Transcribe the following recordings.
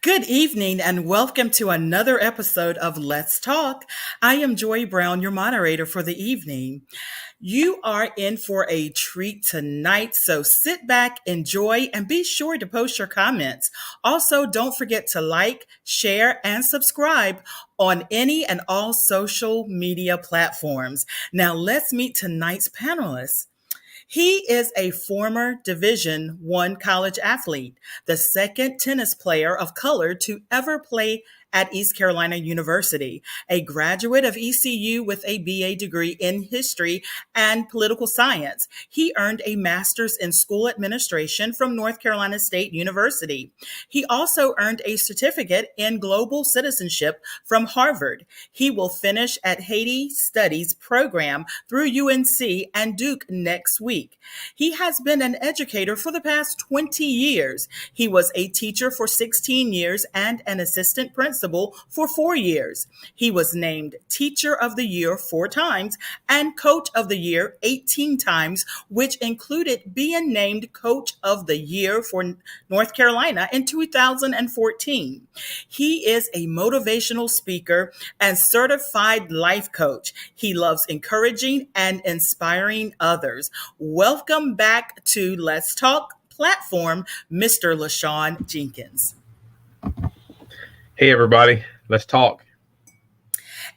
Good evening and welcome to another episode of Let's Talk. I am Joy Brown, your moderator for the evening. You are in for a treat tonight, so sit back, enjoy, and be sure to post your comments. Also, don't forget to like, share, and subscribe on any and all social media platforms. Now, let's meet tonight's panelists. He is a former Division I college athlete, the second tennis player of color to ever play at East Carolina University, a graduate of ECU with a BA degree in history and political science. He earned a master's in school administration from North Carolina State University. He also earned a certificate in global citizenship from Harvard. He will finish at Haiti Studies program through UNC and Duke next week. He has been an educator for the past 20 years. He was a teacher for 16 years and an assistant principal for 4 years. He was named Teacher of the Year 4 times and Coach of the Year 18 times, which included being named Coach of the Year for North Carolina in 2014. He is a motivational speaker and certified life coach. He loves encouraging and inspiring others. Welcome back to Let's Talk platform, Mr. LaShawn Jenkins. Hey, everybody. Let's talk.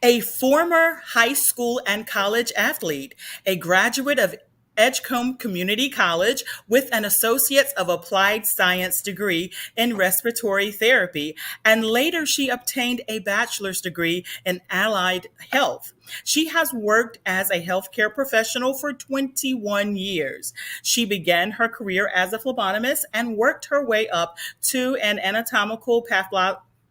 A former high school and college athlete, a graduate of Edgecombe Community College with an Associate's of Applied Science degree in respiratory therapy, and later she obtained a bachelor's degree in allied health. She has worked as a healthcare professional for 21 years. She began her career as a phlebotomist and worked her way up to an anatomical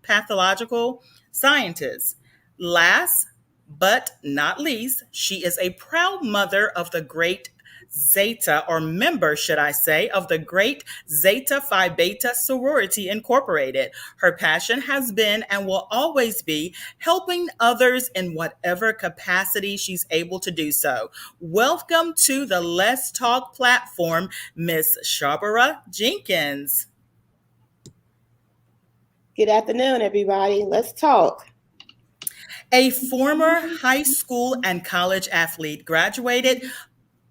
pathological scientist. Last but not least, she is a proud mother of the great Zeta, or member, should I say, of the great Zeta Phi Beta Sorority Incorporated. Her passion has been and will always be helping others in whatever capacity she's able to do so. Welcome to the Let's Talk platform, Miss Shabara Jenkins. Good afternoon, everybody. Let's talk. A former high school and college athlete, graduated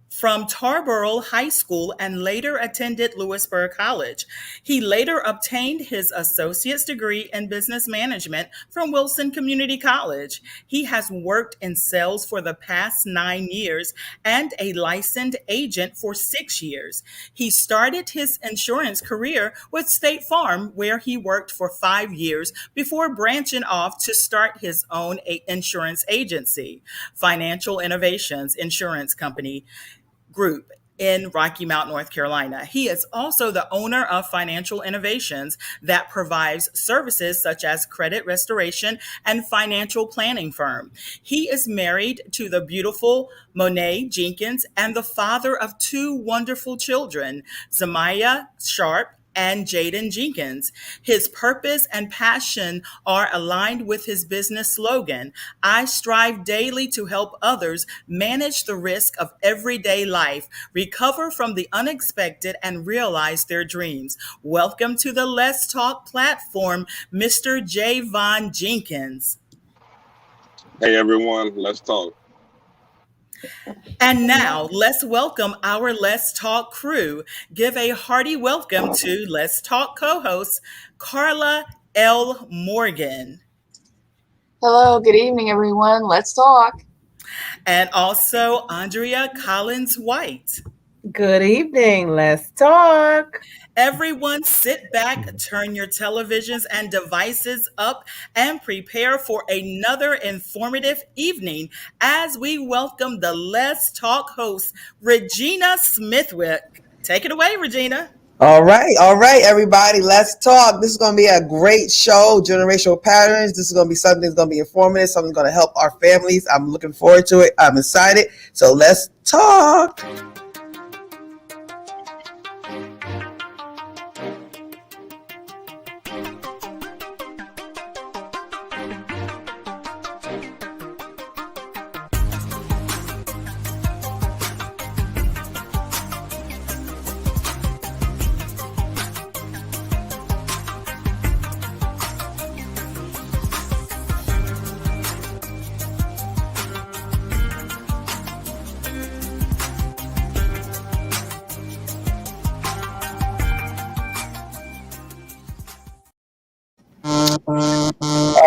from Tarboro High School and later attended Lewisburg College. He later obtained his associate's degree in business management from Wilson Community College. He has worked in sales for the past 9 years and a licensed agent for 6 years. He started his insurance career with State Farm, where he worked for 5 years before branching off to start his own insurance agency, Financial Innovations Insurance Company Group in Rocky Mount, North Carolina. He is also the owner of Financial Innovations that provides services such as credit restoration and financial planning firm. He is married to the beautiful Monet Jenkins and the father of 2 wonderful children, Zamaya Sharp and Jaden Jenkins. His purpose and passion are aligned with his business slogan, I strive daily to help others manage the risk of everyday life, recover from the unexpected, and realize their dreams. Welcome to the Let's Talk platform, Mr. Javon Jenkins. Hey, everyone. Let's talk. And now let's welcome our Let's Talk crew. Give a hearty welcome to Let's Talk co-host Carla L. Morgan. Hello, good evening, everyone. Let's talk. And also Andrea Collins White. Good evening. Let's talk. Everyone sit back, turn your televisions and devices up, and prepare for another informative evening as we welcome the Let's Talk host, Regina Smithwick. Take it away, Regina. All right, everybody. Let's talk. This is going to be a great show, Generational Patterns. This is going to be something that's going to be informative, something that's going to help our families. I'm looking forward to it. I'm excited. So let's talk.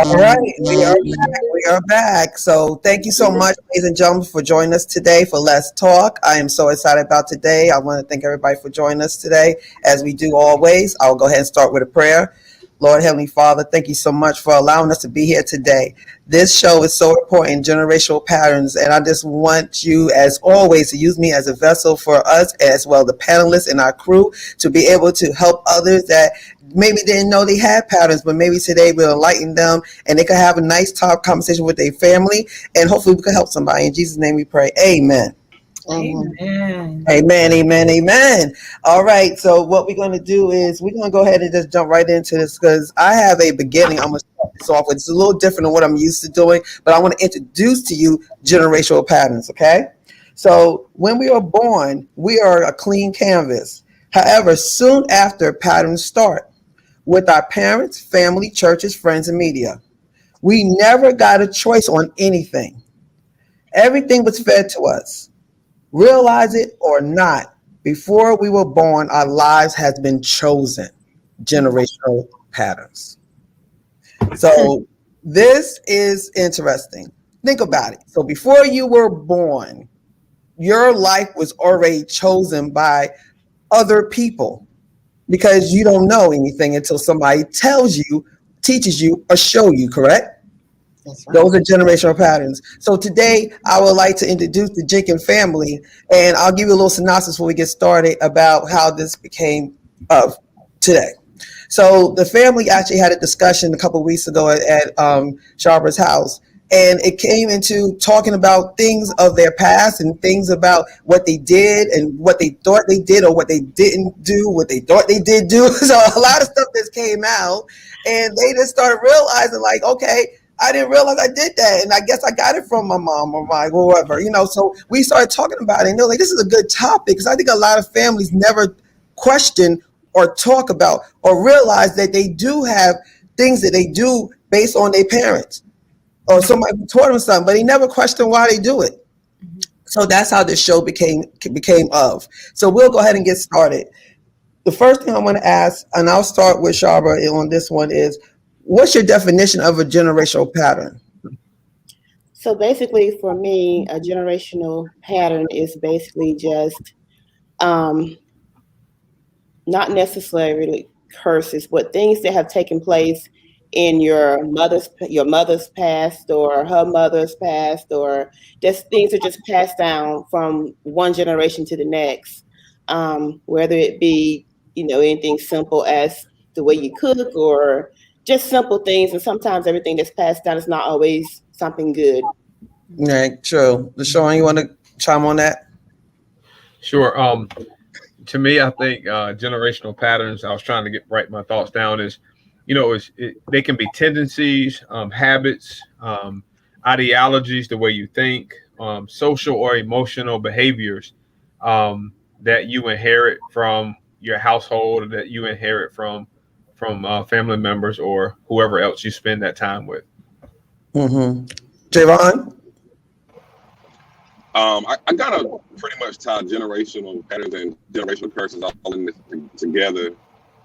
All right, we are back. We are back. So thank you so much, ladies and gentlemen, for joining us today for Let's Talk. I am so excited about today. I want to thank everybody for joining us today. As we do always, I'll go ahead and start with a prayer. Lord Heavenly Father, thank you so much for allowing us to be here today. This show is so important, generational patterns, and I just want you, as always, to use me as a vessel for us, as well the panelists and our crew, to be able to help others that maybe didn't know they had patterns, but maybe today we'll enlighten them and they can have a nice talk conversation with their family, and hopefully we can help somebody. In Jesus' name we pray. Amen. Amen. Amen, amen, amen. All right, so what we're going to do is we're going to go ahead and just jump right into this because I have a beginning. I'm going to start this off with. It's a little different than what I'm used to doing, but I want to introduce to you generational patterns, okay? So when we are born, we are a clean canvas. However, soon after, patterns start with our parents, family, churches, friends, and media. We never got a choice on anything. Everything was fed to us. Realize it or not, before we were born, our lives has been chosen. Generational patterns. So this is interesting. Think about it. So before you were born, your life was already chosen by other people because you don't know anything until somebody tells you, teaches you, or show you, correct? Right. Those are generational patterns. So today I would like to introduce the Jenkins family, and I'll give you a little synopsis before we get started about how this became of today. So the family actually had a discussion a couple of weeks ago at Sharper's house, and it came into talking about things of their past and things about what they did and what they thought they did or what they didn't do, what they thought they did do. So a lot of stuff just came out, and they just started realizing like, okay, I didn't realize I did that, and I guess I got it from my mom or my whoever, you know. So we started talking about it, and they're like, this is a good topic because I think a lot of families never question or talk about or realize that they do have things that they do based on their parents or somebody who taught them something, but they never question why they do it. Mm-hmm. So that's how this show became of. So we'll go ahead and get started. The first thing I want to ask, and I'll start with Sharba on this one, is what's your definition of a generational pattern? So basically for me, a generational pattern is basically just not necessarily curses, but things that have taken place in your mother's past or her mother's past, or just things are just passed down from one generation to the next, whether it be, you know, anything simple as the way you cook or just simple things. And sometimes everything that's passed down is not always something good. Right, true. LaShawn, you want to chime on that? Sure. To me, I think generational patterns, I was trying to write my thoughts down, is, you know, they can be tendencies, habits, ideologies, the way you think, social or emotional behaviors that you inherit from your household, or that you inherit from family members or whoever else you spend that time with. Mm-hmm. Javon? I gotta pretty much tie generational patterns and generational curses all in this together.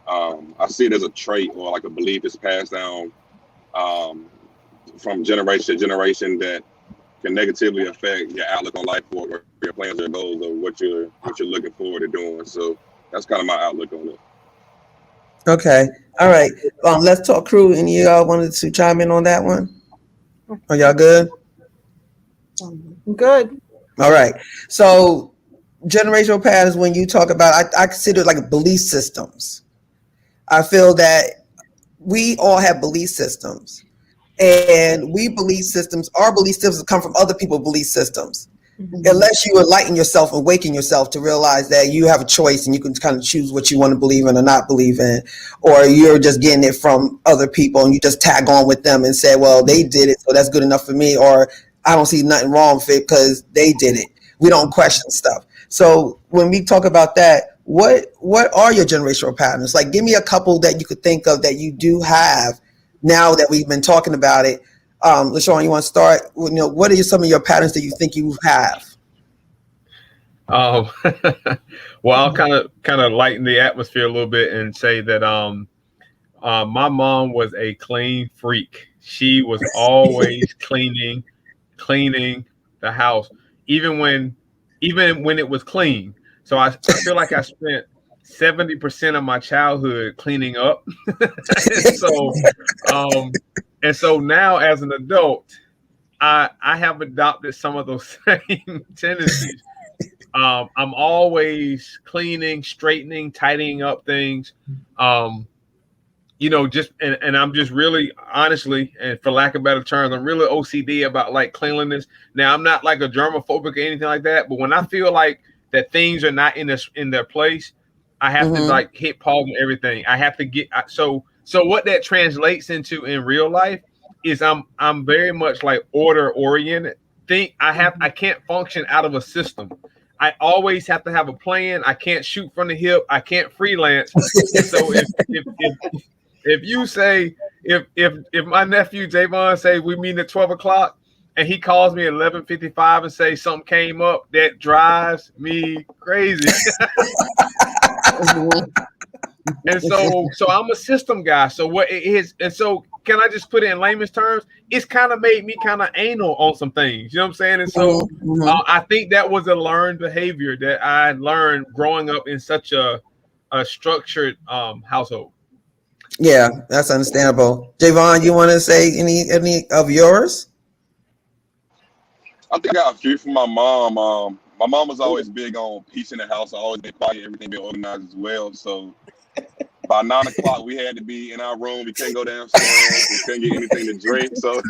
I see it as a trait or like a belief that's passed down from generation to generation that can negatively affect your outlook on life or your plans or goals or what you're looking forward to doing. So that's kind of my outlook on it. Okay. All right. Let's talk crew. Any of y'all wanted to chime in on that one? Are y'all good? Good. All right. So generational patterns, when you talk about, I consider it like belief systems. I feel that we all have belief systems, and our belief systems come from other people's belief systems. Mm-hmm. Unless you enlighten yourself, awaken yourself to realize that you have a choice and you can kind of choose what you want to believe in or not believe in, or you're just getting it from other people and you just tag on with them and say, well, they did it, so that's good enough for me, or I don't see nothing wrong with it because they did it. We don't question stuff. So when we talk about that, what are your generational patterns? Like, give me a couple that you could think of that you do have now that we've been talking about it. LaShawn, you want to start? You know, what are some of your patterns that you think you have? Well, I'll kind of lighten the atmosphere a little bit and say that my mom was a clean freak. she was always cleaning the house, even when it was clean. So I feel like I spent 70% of my childhood cleaning up. And so now as an adult, I have adopted some of those same tendencies. I'm always cleaning, straightening, tidying up things. And I'm just really, honestly, and for lack of better terms, I'm really OCD about like cleanliness. Now, I'm not like a germophobic or anything like that, but when I feel like that things are not in their place, I have to like hit pause on everything. I have to get so what that translates into in real life is I'm very much like order oriented. I can't function out of a system. I always have to have a plan. I can't shoot from the hip. I can't freelance. And so if you say if my nephew Javon say we meet at 12 o'clock and he calls me at 11:55 and say something came up, that drives me crazy. And so I'm a system guy. So what it is, and so can I just put it in layman's terms? It's kind of made me kind of anal on some things. You know what I'm saying? And so I think that was a learned behavior that I learned growing up in such a structured household. Yeah, that's understandable. Javon, you want to say any of yours? I think I got a few from my mom. My mom was always big on peace in the house. I always been quiet, everything been organized as well. So by 9 o'clock, we had to be in our room. We couldn't go downstairs. We couldn't get anything to drink. So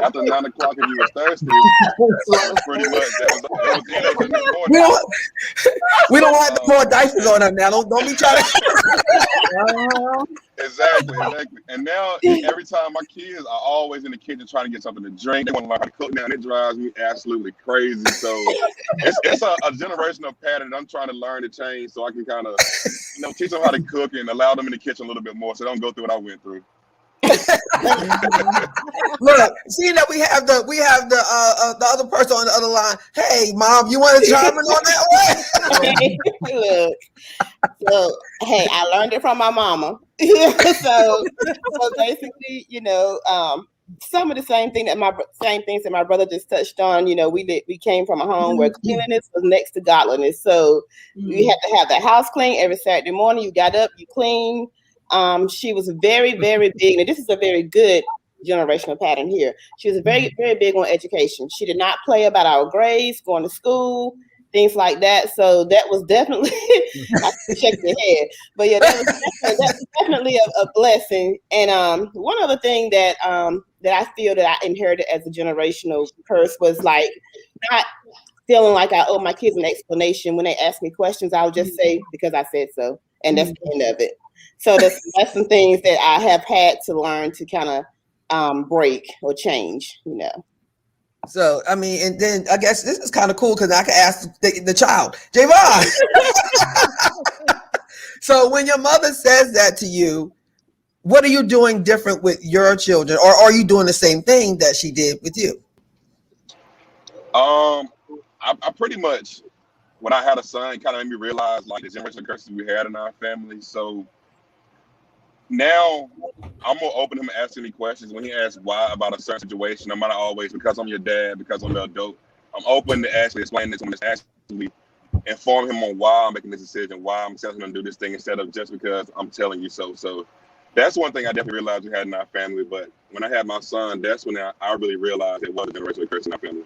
after 9 o'clock, if you was thirsty, that was pretty much that was it. The next morning. We don't have to pour diapers on them now. Don't be trying to. Exactly. And now every time my kids are always in the kitchen trying to get something to drink. They want to learn how to cook now. It drives me absolutely crazy. So it's a generational pattern that I'm trying to learn to change so I can kind of teach them how to cook and allow them in the kitchen a little bit more so they don't go through what I went through. Look, seeing that we have the other person on the other line. Hey, Mom, you want to chime in on that one? Look, so hey, I learned it from my mama. so basically, some of the same things that my brother just touched on. We came from a home where cleanliness was next to godliness. So we had to have the house clean every Saturday morning. You got up, you clean. She was very, very big, and this is a very good generational pattern here. She was very, very big on education. She did not play about our grades, going to school, things like that. So that was definitely, I shake your head, but yeah, that's definitely a blessing. And one other thing that I feel that I inherited as a generational curse was like not feeling like I owe my kids an explanation when they ask me questions. I'll just say because I said so, and that's the end of it. So that's some things that I have had to learn to kind of break or change, So, I mean, and then I guess this is kind of cool because I can ask the child, Javon. So when your mother says that to you, what are you doing different with your children? Or are you doing the same thing that she did with you? I pretty much, when I had a son, kind of made me realize like the generational curses we had in our family. So now I'm more open to him asking me questions. When he asks why about a certain situation, I'm not always because I'm your dad, because I'm the adult. I'm open to actually explain this to him, just actually inform him on why I'm making this decision, why I'm telling him to do this thing instead of just because I'm telling you so. So that's one thing I definitely realized we had in our family. But when I had my son, that's when I really realized it was a generational curse in our family.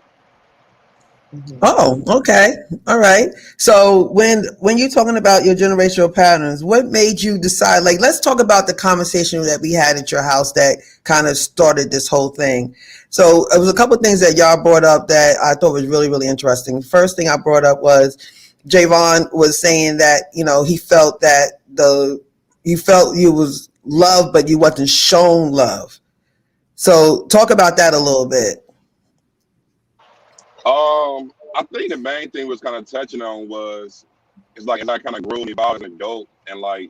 Oh, okay. All right. So when you're talking about your generational patterns, what made you decide, like, let's talk about the conversation that we had at your house that kind of started this whole thing. So it was a couple of things that y'all brought up that I thought was really, really interesting. First thing I brought up was Javon was saying that, he felt that you was loved, but you wasn't shown love. So talk about that a little bit. I think the main thing was kind of touching on was it's like I kind of grew and evolved as an adult, and like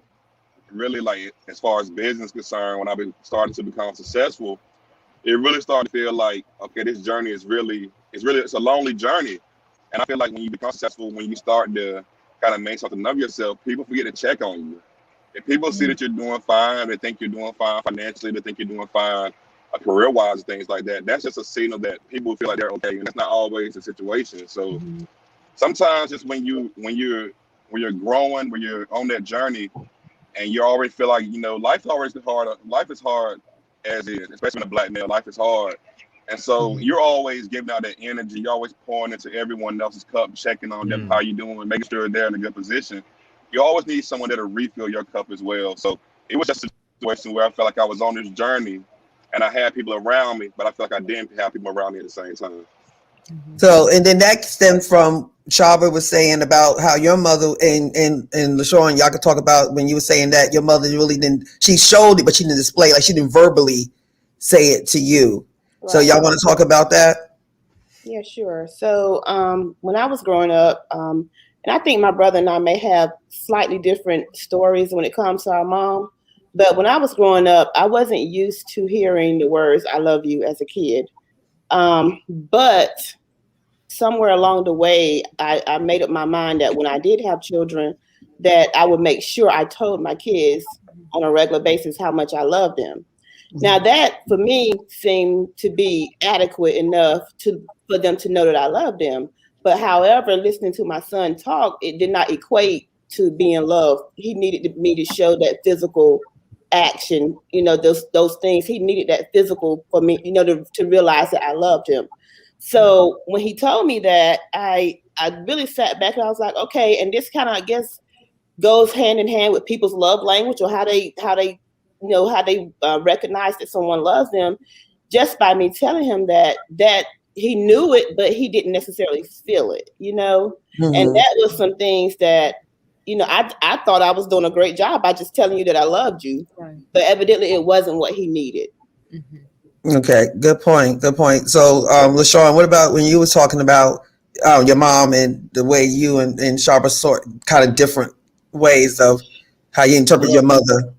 really like as far as business concerned, when I started to become successful, it really started to feel like, okay, this journey is it's a lonely journey. And I feel like when you become successful, when you start to kind of make something of yourself, people forget to check on you. If people see that you're doing fine, they think you're doing fine financially, they think you're doing fine career wise, things like that. That's just a signal that people feel like they're okay, and that's not always the situation. So sometimes just when you're growing, when you're on that journey, and you already feel like life always is hard. Life is hard as is, especially in a Black male. Life is hard, and so you're always giving out that energy. You're always pouring into everyone else's cup, checking on them, how you doing, making sure they're in a good position. You always need someone that'll refill your cup as well. So it was just a situation where I felt like I was on this journey, and I had people around me, but I felt like I didn't have people around me at the same time. So, and then that stemmed from Sharba was saying about how your mother and LaShawn, y'all could talk about when you were saying that your mother really didn't, she showed it, but she didn't display, like she didn't verbally say it to you. Right. So y'all want to talk about that? Yeah, sure. So when I was growing up, and I think my brother and I may have slightly different stories when it comes to our mom, but when I was growing up, I wasn't used to hearing the words, I love you as a kid. But somewhere along the way, I made up my mind that when I did have children, that I would make sure I told my kids on a regular basis how much I love them. Now that for me seemed to be adequate enough for them to know that I love them. But however, listening to my son talk, it did not equate to being loved. He needed me to show that physical action, those things. He needed that physical for me, to realize that I loved him. So when he told me that, I really sat back and I was like, okay. And this kind of, I guess, goes hand in hand with people's love language, or how they recognize that someone loves them, just by me telling him that he knew it, but he didn't necessarily feel it, And that was some things that, I thought I was doing a great job by just telling you that I loved you, right. But evidently it wasn't what he needed. Okay, good point. So, LaShawn, what about when you were talking about your mom and the way you and Sharba sort kind of different ways of how you interpret your mother?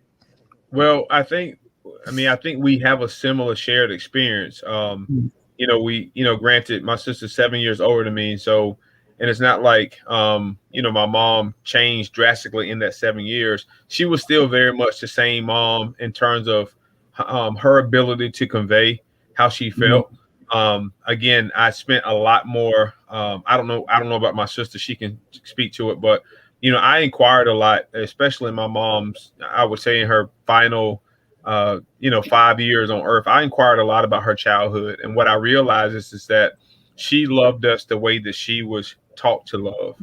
Well, I think we have a similar shared experience. Granted, my sister's 7 years older than me, so, and it's not like, my mom changed drastically in that 7 years. She was still very much the same mom in terms of her ability to convey how she felt. Again, I spent a lot more. I don't know about my sister. She can speak to it, but I inquired a lot, especially in my mom's, I would say in her final, 5 years on earth. I inquired a lot about her childhood. And what I realized is that she loved us the way that she was taught to love.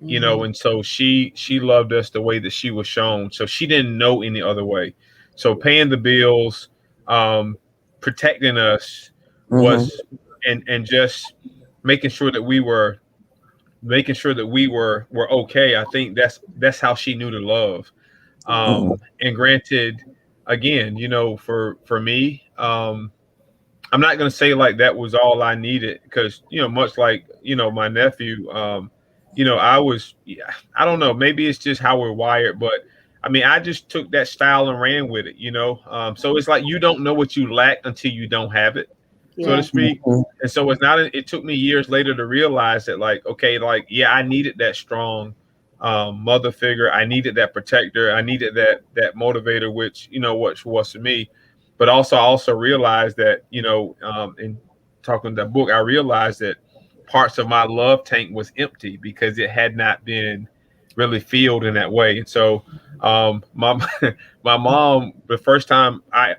And so she loved us the way that she was shown. So she didn't know any other way. So paying the bills, protecting us was, and just making sure that we were okay. I think that's how she knew to love. And granted, again, for me, I'm not going to say like that was all I needed, because, much like, my nephew, I don't know, maybe it's just how we're wired, but I mean, I just took that style and ran with it, so it's like, you don't know what you lack until you don't have it, so to speak. And so it took me years later to realize that, like, okay, like, yeah, I needed that strong mother figure. I needed that protector. I needed that motivator, which, what was to me. But I also realized that, in talking that book, I realized that parts of my love tank was empty because it had not been really filled in that way. And so my mom, the first time now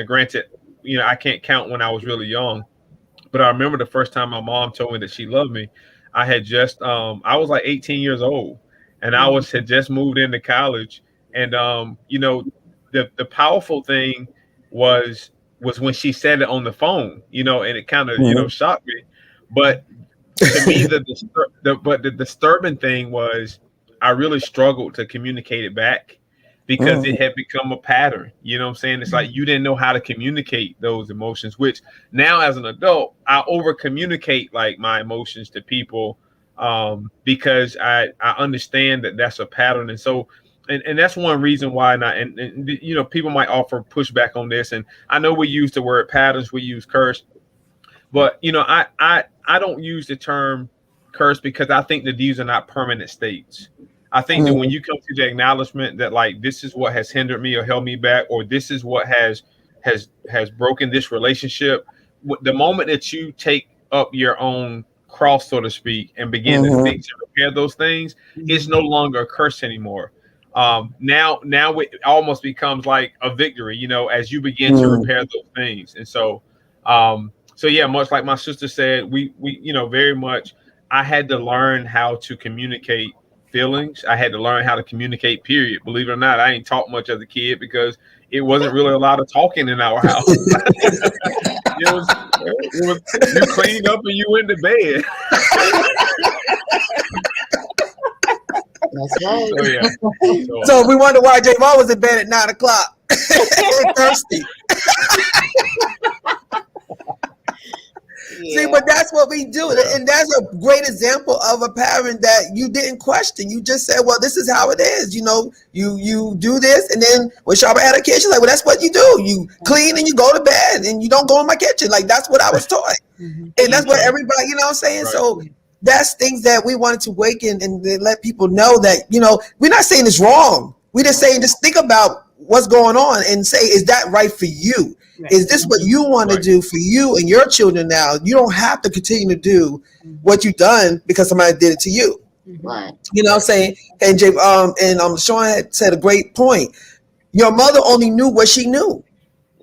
granted, I can't count when I was really young, but I remember the first time my mom told me that she loved me. I had just I was like 18 years old, and I had just moved into college. And the powerful thing was when she said it on the phone, and it kind of shocked me. But to me, the disturbing thing was I really struggled to communicate it back, because it had become a pattern. You know what I'm saying? It's like you didn't know how to communicate those emotions, which now as an adult, I over communicate like my emotions to people, because I understand that that's a pattern. And so, and that's one reason why not. And people might offer pushback on this. And I know we use the word patterns, we use curse, but I don't use the term curse, because I think that these are not permanent states. I think that when you come to the acknowledgement that, like, this is what has hindered me or held me back, or this is what has has broken this relationship. The moment that you take up your own cross, so to speak, and begin to think to repair those things, it's no longer a curse anymore. Now it almost becomes like a victory, as you begin to repair those things. And so yeah, much like my sister said, we very much, I had to learn how to communicate feelings. I had to learn how to communicate, period. Believe it or not, I ain't talked much as a kid because it wasn't really a lot of talking in our house. it was you cleaned up and you went to bed. That's right. So, yeah. So we wonder why Javon was in bed at 9 o'clock. Thirsty. Yeah. See, but that's what we do. And that's a great example of a parent that you didn't question. You just said, well, this is how it is. You do this. And then when Sharpa had a kid, she's like, well, that's what you do. You clean and you go to bed and you don't go in my kitchen. Like, that's what I was taught. And that's what everybody, you know what I'm saying? Right. So that's things that we wanted to awaken and let people know that, we're not saying it's wrong. We're just saying, just think about what's going on and say, is that right for you? Right. Is this what you want to do for you and your children now? You don't have to continue to do what you've done because somebody did it to you. Right. You know what I'm saying? And Sean had said a great point. Your mother only knew what she knew.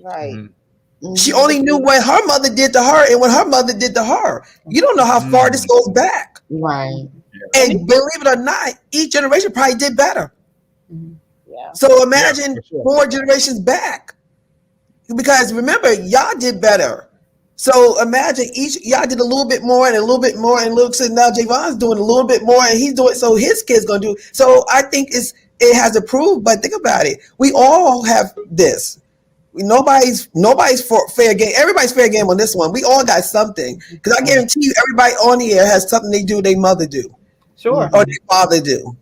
Right. She only knew what her mother did to her and what her mother did to her. You don't know how far this goes back. Right. And believe it or not, each generation probably did better. Yeah. So imagine 4 generations back. Because remember, y'all did better. So imagine y'all did a little bit more and a little bit more, and look, so now Javon's doing a little bit more, and he's doing, so his kid's gonna do. So I think it has improved. But think about it, we all have this. Nobody's for fair game. Everybody's fair game on this one. We all got something. Because I guarantee you, everybody on here has something they do, their mother do, or their father do.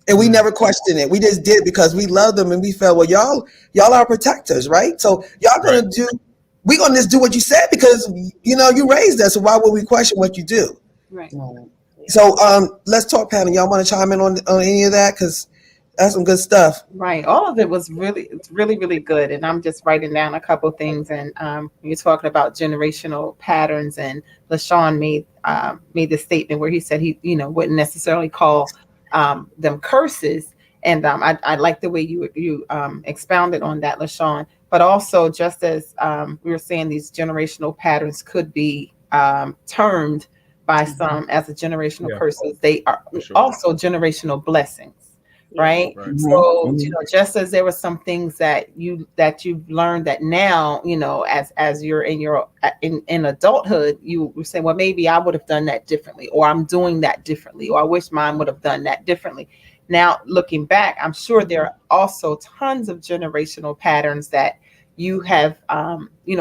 And we never questioned it. We just did because we love them and we felt, well, y'all are protectors, right? So y'all we're gonna just do what you said because you raised us. So why would we question what you do? Right. So let's talk, panel. Y'all want to chime in on any of that? Because that's some good stuff. Right. All of it was really, really good. And I'm just writing down a couple things. And you're talking about generational patterns. And LaShawn made the statement where he said he, wouldn't necessarily call them curses. And I like the way you expounded on that, LaShawn. But also, just as we were saying, these generational patterns could be termed by some as a generational curses. They are also generational blessings. Right. So, just as there were some things that you've learned that now, as you're in adulthood, you say, well, maybe I would have done that differently, or I'm doing that differently, or I wish mine would have done that differently. Now, looking back, I'm sure there are also tons of generational patterns that you have,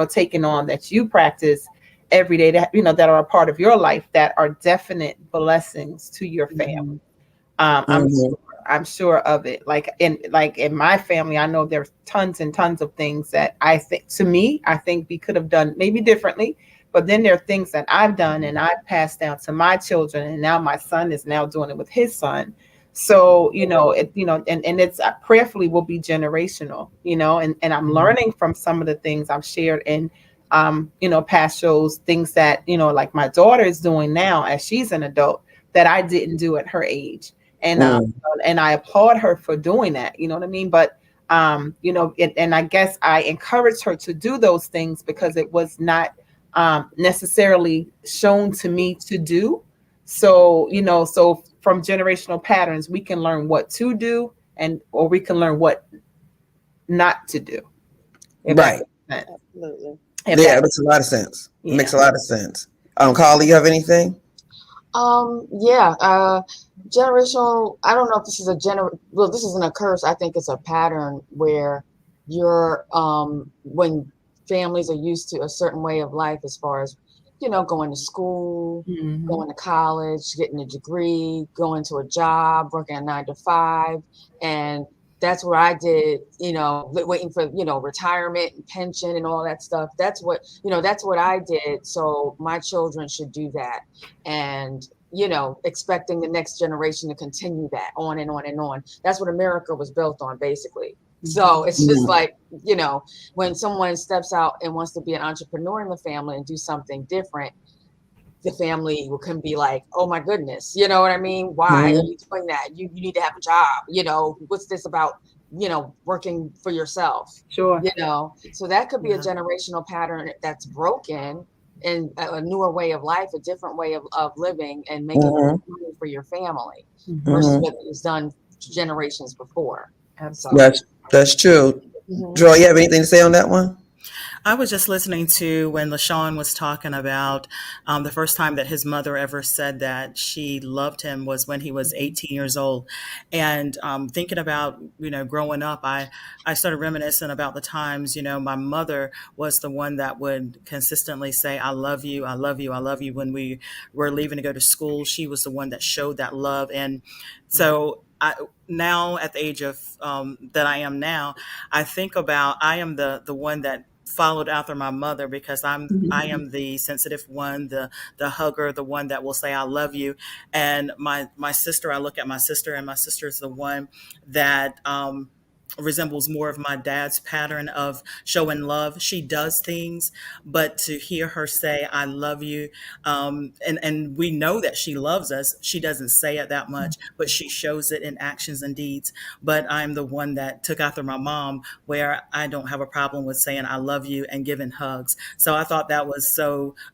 taken on, that you practice every day, that, that are a part of your life, that are definite blessings to your family. I'm sure of it. Like in my family, I know there's tons and tons of things that I think we could have done maybe differently. But then there are things that I've done and I've passed down to my children, and now my son is now doing it with his son. So, and it's prayerfully will be generational, and I'm learning from some of the things I've shared in, past shows, things that, like my daughter is doing now as she's an adult that I didn't do at her age. And I applaud her for doing that. You know what I mean? But, and I guess I encouraged her to do those things because it was not necessarily shown to me to do. So, so from generational patterns, we can learn what to do or we can learn what not to do. Right. Absolutely. It makes a lot of sense. It makes a lot of sense. Carly, you have anything? Generational, I don't know if this is this isn't a curse. I think it's a pattern where you're, when families are used to a certain way of life, as far as, going to school, going to college, getting a degree, going to a job, working a 9 to 5. And that's where I did, waiting for, retirement and pension and all that stuff. That's what I did. So my children should do that. And, expecting the next generation to continue that on and on and on. That's what America was built on, basically. So it's just Mhm. like, you know, when someone steps out and wants to be an entrepreneur in the family and do something different, the family can be like, oh my goodness, you know what I mean? Why are you doing that? You need to have a job. You know, what's this about, you know, working for yourself? Sure. You know, so that could be a Yeah. generational pattern that's broken, and a newer way of life, a different way of living, and making Mhm. money for your family Mhm. versus Mhm. what was done generations before. Absolutely. That's true. Mhm. Joy, you have anything to say on that one? I was just listening to when LaShawn was talking about the first time that his mother ever said that she loved him was when he was 18 years old. And thinking about, growing up, I started reminiscing about the times, my mother was the one that would consistently say, I love you, I love you, I love you. When we were leaving to go to school, she was the one that showed that love. And so now at the age of that I am now, I think about I am the one that followed after my mother because I am the sensitive one, the hugger, the one that will say I love you. And my sister, I look at my sister, and my sister is the one that resembles more of my dad's pattern of showing love. She does things, but to hear her say I love you, and we know that she loves us. She doesn't say it that much, but she shows it in actions and deeds. But I'm the one that took after my mom, where I don't have a problem with saying I love you and giving hugs. So I thought that was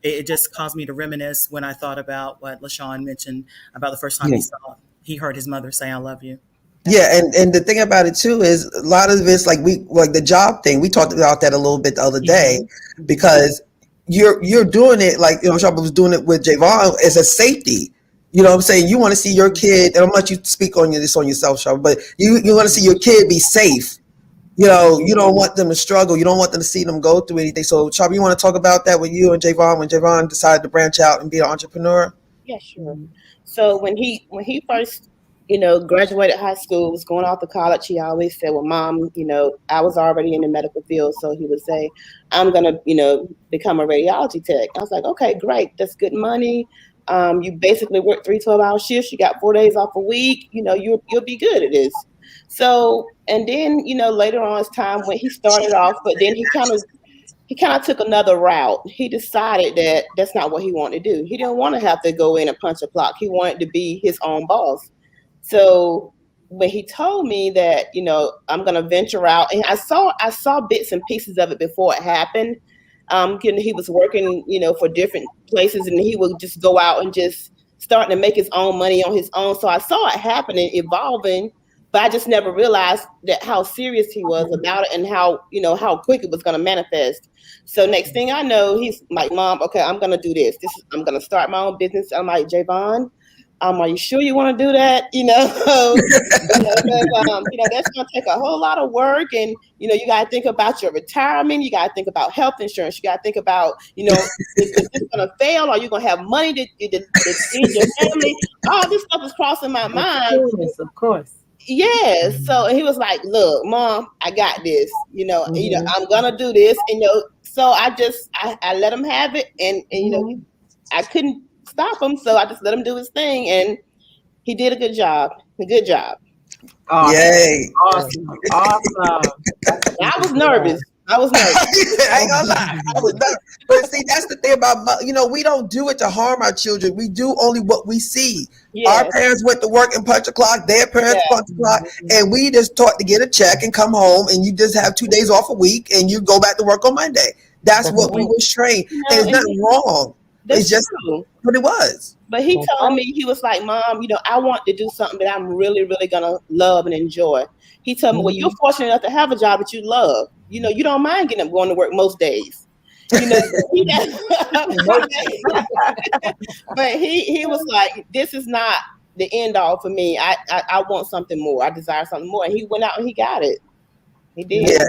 it just caused me to reminisce when I thought about what LaShawn mentioned about the first time Yeah. he heard his mother say I love you. Yeah, and the thing about it too is a lot of it's like the job thing. We talked about that a little bit the other day because you're doing it like Shabba was doing it with Javon as a safety. You know what I'm saying? You want to see your kid, and I'm gonna let you speak on this on yourself, Shabba, but you want to see your kid be safe. You know, you don't want them to struggle. You don't want them to see them go through anything. So, Shabba, you want to talk about that with you and Javon when Javon decided to branch out and be an entrepreneur? Yeah, sure. So when he first, graduated high school, was going off to college, he always said, "Well, Mom, I was already in the medical field," so he would say, "I'm gonna, become a radiology tech." I was like, "Okay, great. That's good money. You basically work 3 12-hour shifts. You got 4 days off a week. You'll be good at this." So, and then, later on as time when he started off, but then he kind of took another route. He decided that that's not what he wanted to do. He didn't want to have to go in and punch a clock. He wanted to be his own boss. So when he told me that, I'm going to venture out, and I saw bits and pieces of it before it happened. He was working, for different places, and he would just go out and just starting to make his own money on his own. So I saw it happening, evolving, but I just never realized that how serious he was about it and how quick it was going to manifest. So next thing I know, he's like, "Mom, okay, I'm going to do this. I'm going to start my own business." I'm like, "Javon, are you sure you want to do that?" That's going to take a whole lot of work. And, you got to think about your retirement. You got to think about health insurance. You got to think about, is this going to fail? Are you going to have money to feed your family? All this stuff is crossing my mind. Of course. Yes. So he was like, "Look, Mom, I got this. I'm gonna do this." So I let him have it, and I couldn't stop him, so I just let him do his thing, and he did a good job. Awesome. Yay! Awesome. I was nervous. I ain't gonna lie. I was nervous. But see, that's the thing about we don't do it to harm our children. We do only what we see. Yes. Our parents went to work and punch a clock. Their parents Yeah. punch a clock, and we just taught to get a check and come home, and you just have 2 days off a week, and you go back to work on Monday. That's what we were trained. And it's nothing wrong. That's It's just true. what it was. But he told me, he was like, "Mom, I want to do something that I'm really, really gonna love and enjoy." He told me, "Well, you're fortunate enough to have a job that you love. You don't mind getting up going to work most days." But he was like, "This is not the end all for me. I want something more. I desire something more." And he went out and he got it. He did. Yeah.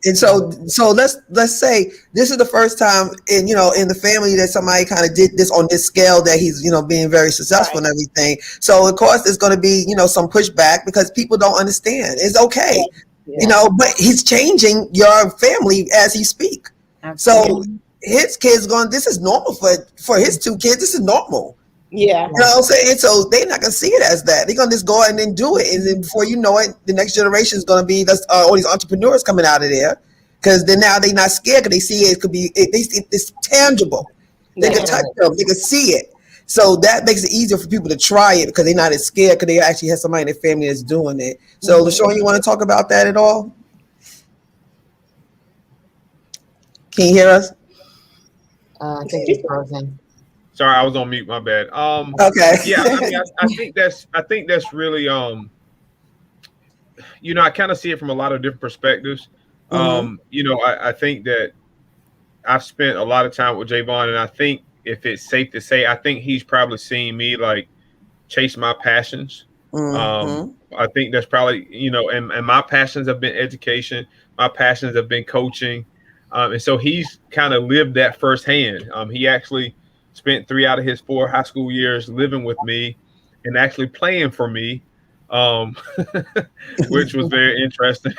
And so let's say this is the first time in the family that somebody kind of did this on this scale, that he's being very successful and everything. So of course there's going to be some pushback because people don't understand. It's okay, but he's changing your family as he speak. Absolutely. So his kids this is normal for his 2 kids. This is normal. Yeah. You know what I'm saying? So they're not gonna see it as that. They're gonna just go out and then do it, and then before you know it, the next generation is gonna be all these entrepreneurs coming out of there, because then now they're not scared because they see it could be it's tangible. They can touch them, they can see it. So that makes it easier for people to try it because they're not as scared because they actually have somebody in their family that's doing it. So, LaShawn, you want to talk about that at all? Can you hear us? I think it's frozen. Sorry, I was on mute. My bad. Okay. Yeah, I mean, I think that's really you know, I kind of see it from a lot of different perspectives. You know, I think that I've spent a lot of time with Javon, and I think if it's safe to say, I think he's probably seen me like chase my passions. I think that's probably, you know, and my passions have been education. My passions have been coaching. And so he's kind of lived that firsthand. He actually spent 3 out of his 4 high school years living with me and actually playing for me, which was very interesting.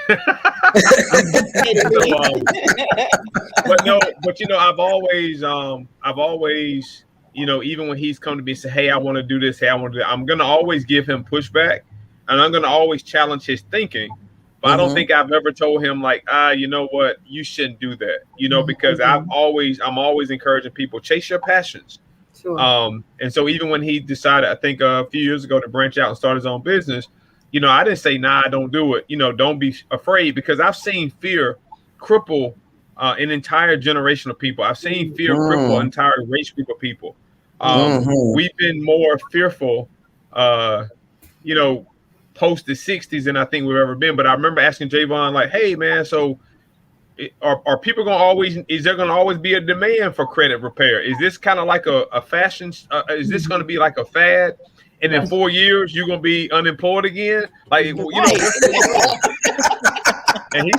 But you know, I've always, you know, even when he's come to me and say, "Hey, I want to do this. Hey, I want to do that," I'm gonna always give him pushback, and I'm gonna always challenge his thinking. But I don't think I've ever told him like, you know what, you shouldn't do that. You know, because I'm always encouraging people, chase your passions. Sure. And so even when he decided, I think a few years ago, to branch out and start his own business, you know, I didn't say, nah, don't do it. You know, don't be afraid, because I've seen fear cripple an entire generation of people. I've seen fear cripple an entire race group of people. We've been more fearful, you know, post the 60s than I think we've ever been. But I remember asking Javon, like, hey, man, so are people going to always, is there going to always be a demand for credit repair? Is this kind of like a fashion? Is this going to be like a fad? And in 4 years, you're going to be unemployed again? Like, you know, and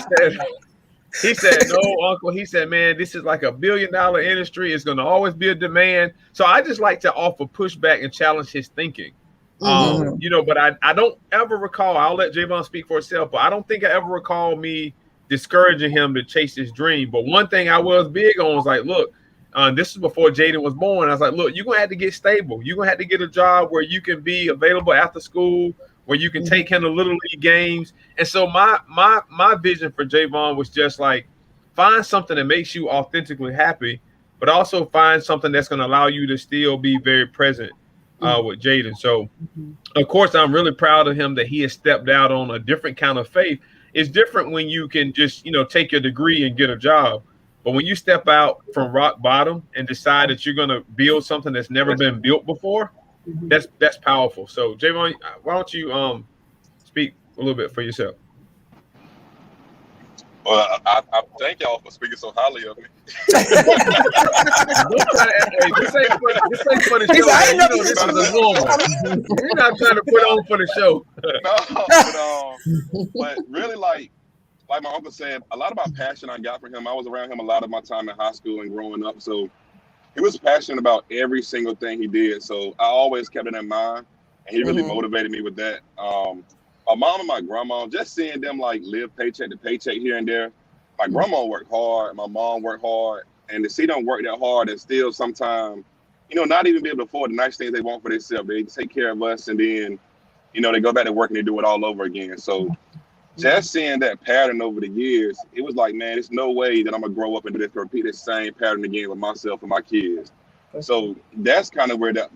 he said, no, Uncle. He said, man, this is like $1 billion industry. It's going to always be a demand. So I just like to offer pushback and challenge his thinking. You know, but I don't ever recall, I'll let Javon speak for himself, but I don't think I ever recall me discouraging him to chase his dream. But one thing I was big on was like, look, this is before Jaden was born. I was like, look, you're going to have to get stable. You're going to have to get a job where you can be available after school, where you can take him to little league games. And so my vision for Javon was just like, find something that makes you authentically happy, but also find something that's going to allow you to still be very present with Jaden. So, of course, I'm really proud of him that he has stepped out on a different kind of faith. It's different when you can just, you know, take your degree and get a job. But when you step out from rock bottom and decide that you're going to build something that's never been built before, that's powerful. So, Javon, why don't you speak a little bit for yourself? Well, I thank y'all for speaking so highly of me. This ain't for the show. I know you know, this is a normal. You're not trying to put on for the show. No, but really, like my uncle said, a lot of my passion I got from him. I was around him a lot of my time in high school and growing up. So he was passionate about every single thing he did. So I always kept it in mind, and he really motivated me with that. My mom and my grandma, just seeing them like live paycheck to paycheck here and there. My grandma worked hard, my mom worked hard, and to see them work that hard and still sometimes, you know, not even be able to afford the nice things they want for themselves. They take care of us, and then, you know, they go back to work and they do it all over again. So just seeing that pattern over the years, it was like, man, there's no way that I'm gonna grow up and do this, repeat the same pattern again with myself and my kids. So that's kind of where the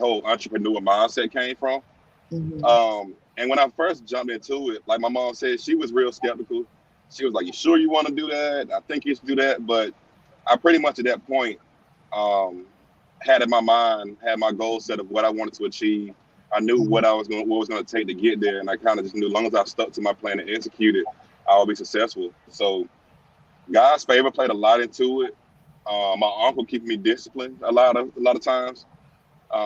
whole entrepreneur mindset came from. And when I first jumped into it, like my mom said, she was real skeptical. She was like, you sure you want to do that? I think you should do that. But I pretty much at that point had in my mind, had my goal set of what I wanted to achieve. I knew what was going to take to get there. And I kind of just knew as long as I stuck to my plan and executed, I would be successful. So God's favor played a lot into it. My uncle keeping me disciplined a lot of times.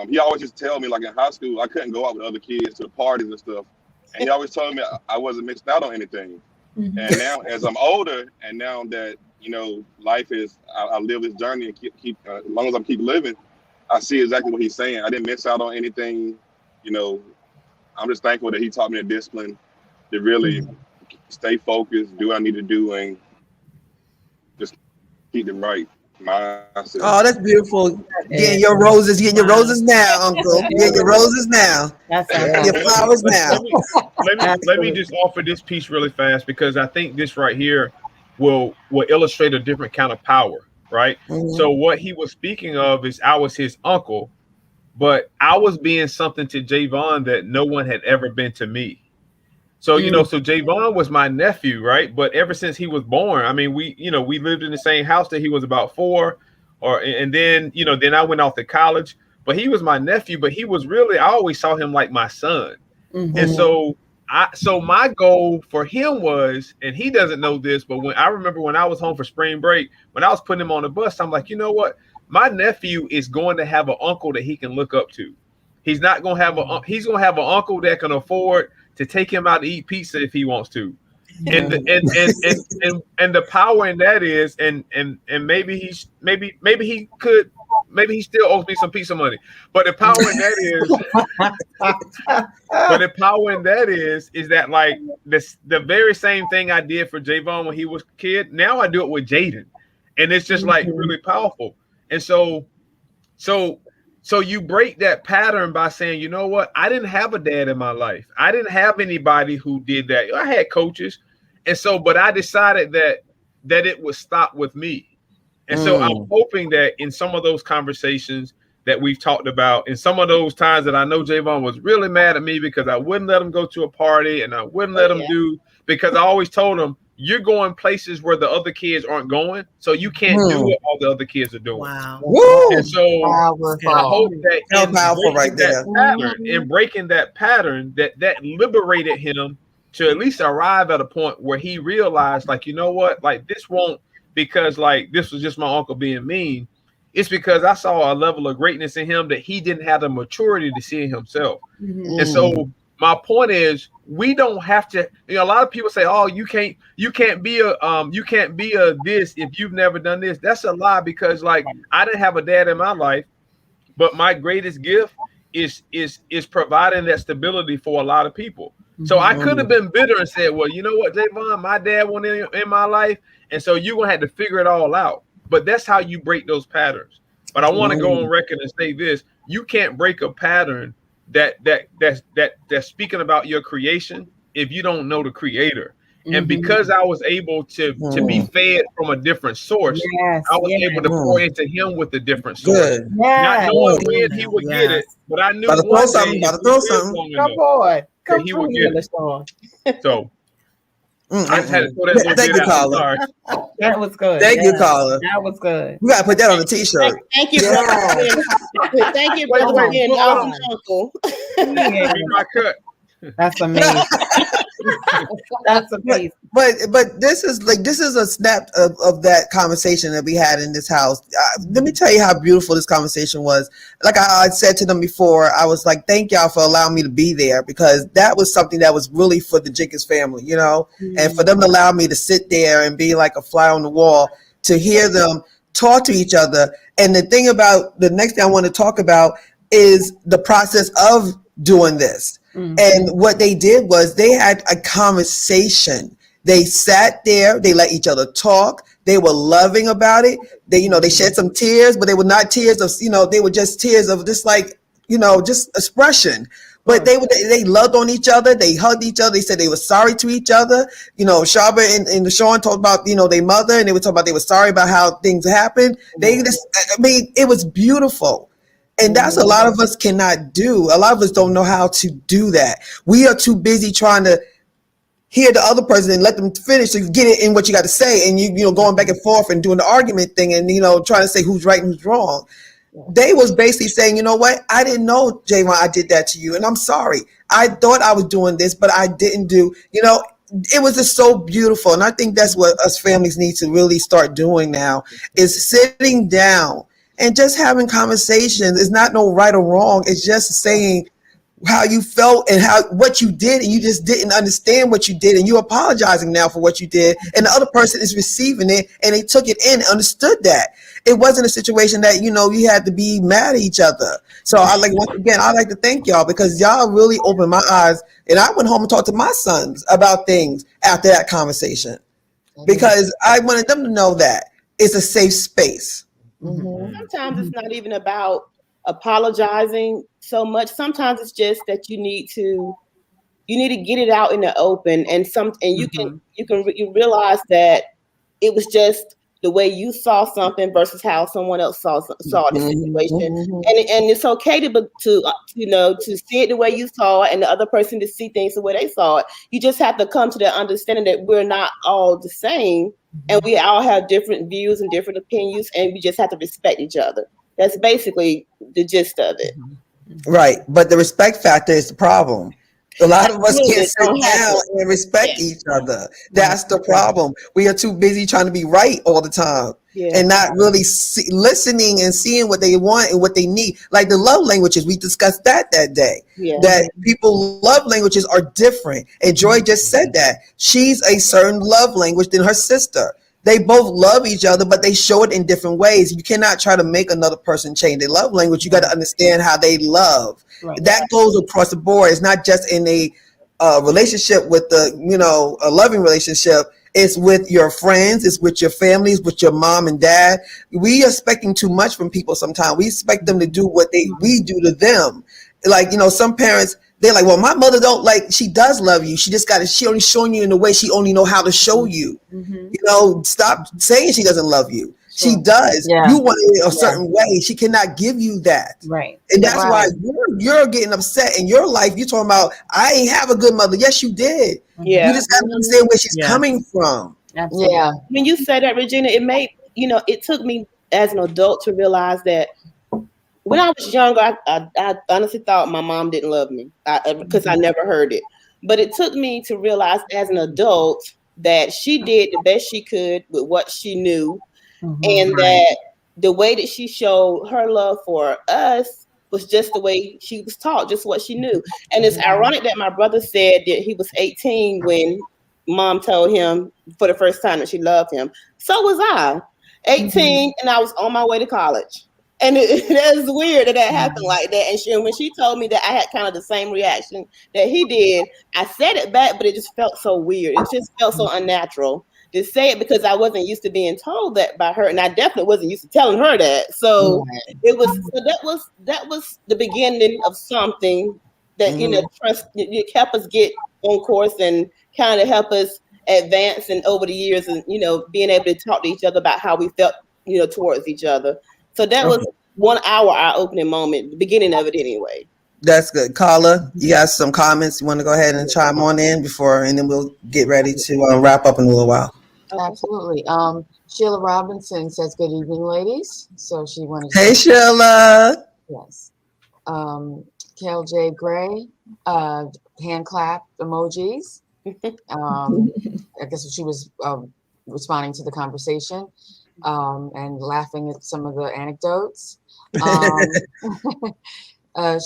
He always used to tell me, like in high school, I couldn't go out with other kids to the parties and stuff. And he always told me I wasn't missed out on anything. And now as I'm older, and now that, you know, life is, I live this journey and keep as long as I keep living, I see exactly what he's saying. I didn't miss out on anything. You know, I'm just thankful that he taught me the discipline to really stay focused, do what I need to do, and just keep it right. Mindset. Oh, that's beautiful. Getting your roses now, Uncle. Getting your roses now. That's Your flowers now. Let me just offer this piece really fast, because I think this right here will illustrate a different kind of power, right? Mhm. So what he was speaking of is I was his uncle, but I was being something to Javon that no one had ever been to me. So, so Javon was my nephew, right? But ever since he was born, I mean, we lived in the same house till he was about 4, and then, then I went off to college. But he was my nephew, but he was really, I always saw him like my son. Mhm. And so my goal for him was, and he doesn't know this, but when I remember when I was home for spring break, when I was putting him on the bus, I'm like, you know what? My nephew is going to have an uncle that he can look up to. He's not going to have he's going to have an uncle that can afford to take him out to eat pizza if he wants to. And the power in that is, and maybe he still owes me some pizza money. But the power in that is that like the very same thing I did for Javon when he was a kid, now I do it with Jaden. And it's just like really powerful. And so you break that pattern by saying, you know what? I didn't have a dad in my life. I didn't have anybody who did that. I had coaches. And so, but I decided that it would stop with me. And so I'm hoping that in some of those conversations that we've talked about, in some of those times that I know Javon was really mad at me because I wouldn't let him go to a party and I wouldn't let him do, because I always told him, you're going places where the other kids aren't going, so you can't do what all the other kids are doing. Wow. Woo! And so I hope that in breaking that pattern, that liberated him to at least arrive at a point where he realized, like, you know what, like this won't, because like this was just my uncle being mean. It's because I saw a level of greatness in him that he didn't have the maturity to see in himself. And so my point is, we don't have to, a lot of people say, oh, you can't be a this if you've never done this. That's a lie, because like I didn't have a dad in my life, but my greatest gift is providing that stability for a lot of people. So I could have been bitter and said, well, you know what, Javon, my dad wasn't in my life, and so you're gonna have to figure it all out. But that's how you break those patterns. But I want to go on record and say this: you can't break a pattern that's speaking about your creation if you don't know the creator. And because I was able to be fed from a different source, I was able to pour into him with a different source. Not knowing when he would get it, but I knew one day Come he through would here, get it. LaShawn. So I just had to throw that little Thank bit you, out. caller. Sorry. That was good. Thank you, caller. That was good. We gotta put that on a t-shirt. Thank you, brother. Thank you, brother, for being an awesome uncle. Be my cut. That's amazing. That's amazing. But this is a snap of that conversation that we had in this house. Let me tell you how beautiful this conversation was. Like I said to them before, I was like, thank y'all for allowing me to be there, because that was something that was really for the Jenkins family, and for them to allow me to sit there and be like a fly on the wall, to hear them talk to each other. And the thing about the next thing I want to talk about is the process of doing this. And what they did was they had a conversation. They sat there, they let each other talk. They were loving about it. They shed some tears, but they were not tears of, they were just tears of just like, just expression. But they loved on each other. They hugged each other. They said they were sorry to each other. Shaba and LaShawn talked about, their mother, and they were talking about they were sorry about how things happened. It was beautiful. And that's a lot of us cannot do. A lot of us don't know how to do that. We are too busy trying to hear the other person and let them finish to get it in what you got to say. And you going back and forth and doing the argument thing and, trying to say who's right and who's wrong. They was basically saying, you know what? I didn't know, Javon, I did that to you. And I'm sorry. I thought I was doing this, but I didn't do, it was just so beautiful. And I think that's what us families need to really start doing now, is sitting down and just having conversations. It's not no right or wrong. It's just saying how you felt and what you did, and you just didn't understand what you did, and you're apologizing now for what you did, and the other person is receiving it and they took it in and understood that. It wasn't a situation that, you had to be mad at each other. So once again, I'd like to thank y'all, because y'all really opened my eyes, and I went home and talked to my sons about things after that conversation, because I wanted them to know that it's a safe space. Mhm. Sometimes it's not even about apologizing so much. Sometimes it's just that you need to get it out in the open, and you realize that it was just the way you saw something versus how someone else saw the situation, Mhm. and it's okay to see it the way you saw it, and the other person to see things the way they saw it. You just have to come to the understanding that we're not all the same, and we all have different views and different opinions, and we just have to respect each other. That's basically the gist of it. Right. But the respect factor is the problem. A lot of us Absolutely. can't sit Don't have down to. and respect Yeah. each other. That's the problem. We are too busy trying to be right all the time Yeah. and not really listening and seeing what they want and what they need. Like the love languages, we discussed that day. Yeah. That people love languages are different. And Joy just said that. She's a certain love language than her sister. They both love each other, but they show it in different ways. You cannot try to make another person change their love language. You got to understand how they love. Right. That goes across the board. It's not just in a relationship with a loving relationship. It's with your friends. It's with your families, with your mom and dad. We are expecting too much from people sometimes. We expect them to do what we do to them. Like, some parents, they're like, well, my mother she does love you. She only showing you in the way she only know how to show you. Stop saying she doesn't love you. She does. Yeah. You want it a certain way. She cannot give you that. Right. And that's why Right. you're getting upset in your life. You're talking about, I ain't have a good mother. Yes, you did. Yeah. You just got to understand where she's Yeah. coming from. Absolutely. Yeah. When you say that, Regina, it took me as an adult to realize that when I was younger, I honestly thought my mom didn't love me because I never heard it. But it took me to realize as an adult that she did the best she could with what she knew, and that the way that she showed her love for us was just the way she was taught, just what she knew. And it's ironic that my brother said that he was 18 when mom told him for the first time that she loved him. So was I, 18, and I was on my way to college. And that's weird that happened like that. And when she told me that I had kind of the same reaction that he did, I said it back, but it just felt so weird. It just felt so unnatural to say it because I wasn't used to being told that by her, and I definitely wasn't used to telling her that. So that was the beginning of something that trust. It helped us get on course and kind of help us advance and over the years, and being able to talk to each other about how we felt towards each other. So that was 1 hour eye-opening moment, the beginning of it anyway. That's good. Carla, you got some comments? You want to go ahead and chime on in and then we'll get ready to wrap up in a little while. Absolutely. Sheila Robinson says, "Good evening, ladies." So she wanted to Hey, Sheila. yes. Kel J. Gray, hand clap emojis. I guess she was responding to the conversation and laughing at some of the anecdotes.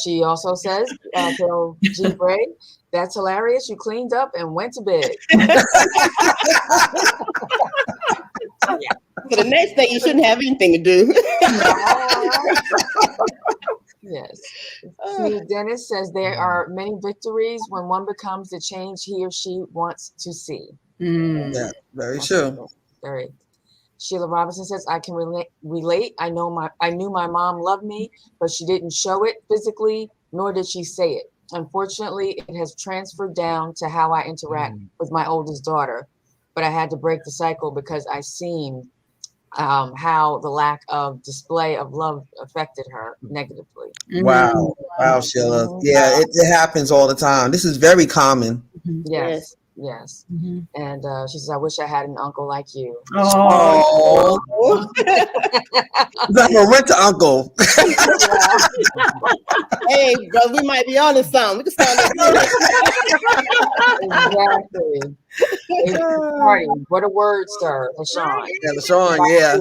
She also says, Kel G. Gray, "That's hilarious. You cleaned up and went to bed." For the next day, you shouldn't have anything to do. Yes. Steve Dennis says, "There are many victories when one becomes the change he or she wants to see." Yeah, very true. Very. Sheila Robinson says, "I can relate. I knew my mom loved me, but she didn't show it physically, nor did she say it. Unfortunately, it has transferred down to how I interact with my oldest daughter. But I had to break the cycle because I seen how the lack of display of love affected her negatively." Wow, Sheila. Yeah, it happens all the time. This is very common. Yes. And she says, "I wish I had an uncle like you." Oh, I'm a rent to uncle. Hey, bro, we might be on to something. We can start Exactly. Party. What a word, sir, LaShawn. Yeah, LaShawn, yeah.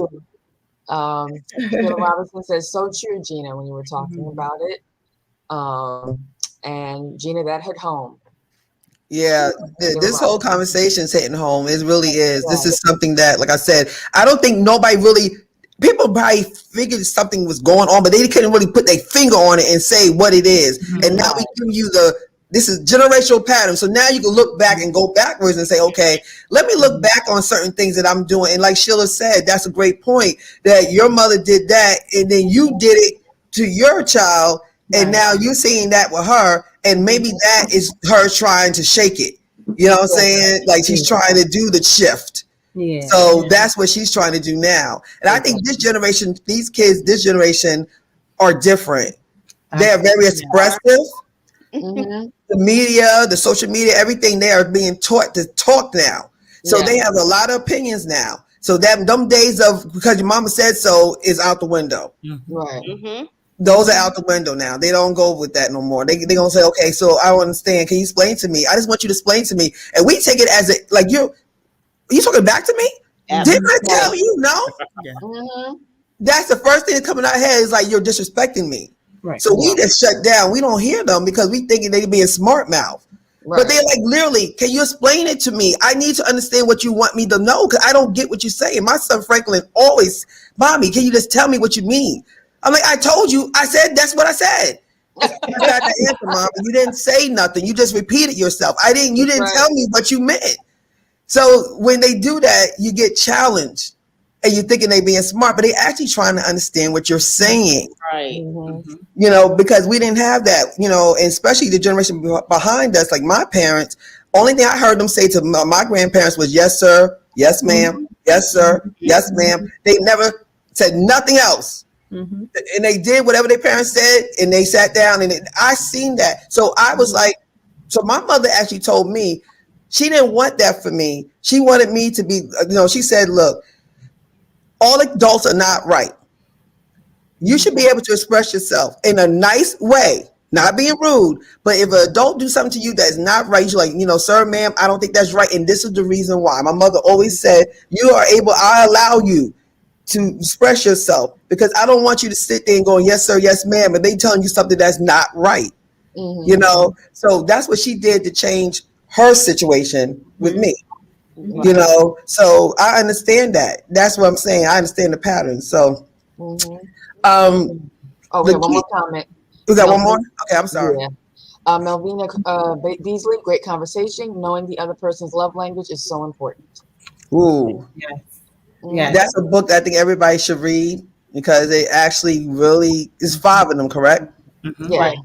Sheila Robinson says, "So true, Gina, when you were talking about it." And Gina, that hit home. Yeah, this whole conversation is hitting home. It really is. This is something that, like I said, I don't think people probably figured something was going on, but they couldn't really put their finger on it and say what it is. And now we give you This is generational pattern. So now you can look back and go backwards and say, okay, let me look back on certain things that I'm doing. And like Sheila said, that's a great point, that your mother did that and then you did it to your child. And now you're seeing that with her. And maybe that is her trying to shake it. You know what I'm saying? Like she's trying to do the shift. Yeah. So that's what she's trying to do now. And I think this generation, these kids, this generation are different. They're very expressive. Mhm. The media, the social media, everything, they are being taught to talk now. So they have a lot of opinions now. So that them days of because your mama said so is out the window. Right. Mm-hmm. Those are out the window now. They don't go with that no more. They gonna say, okay, so I don't understand. Can you explain to me? I just want you to explain to me. And we take it as a like you talking back to me? Didn't I tell you? No. Mhm. That's the first thing that comes in our head is like you're disrespecting me. Right. So we just shut down. We don't hear them because we thinking they being smart mouth. Right. But they're like, literally, can you explain it to me? I need to understand what you want me to know because I don't get what you're saying. My son Franklin always, Mommy, can you just tell me what you mean? I'm like, I told you. I said, that's what I said. I got the answer, Mom. You didn't say nothing. You just repeated yourself. You didn't tell me what you meant. So when they do that, you get challenged and you're thinking they being smart, but they actually trying to understand what you're saying. Right. Mhm. You know, because we didn't have that, you know, and especially the generation behind us, like my parents, only thing I heard them say to my grandparents was, yes, sir, yes, ma'am, yes, sir, yes, ma'am. They never said nothing else. Mm-hmm. And they did whatever their parents said and they sat down and I seen that. So I was like, so my mother actually told me she didn't want that for me. She wanted me to be, you know, she said, look, all adults are not right. You should be able to express yourself in a nice way, not being rude. But if an adult do something to you that's not right, you're like, you know, sir, ma'am, I don't think that's right. And this is the reason why. My mother always said, I allow you to express yourself because I don't want you to sit there and go, yes, sir, yes, ma'am. And they telling you something that's not right, you know? So that's what she did to change her situation with me. You know, so I understand that. That's what I'm saying. I understand the pattern. So, Oh, we have one more comment. We got one more? Okay, I'm sorry. Yeah. Melvina Beasley, great conversation. Knowing the other person's love language is so important. Ooh. Yes. Mhm. Yes. That's a book I think everybody should read because it actually really is 5 of them, correct? Mhm. Yeah. Right.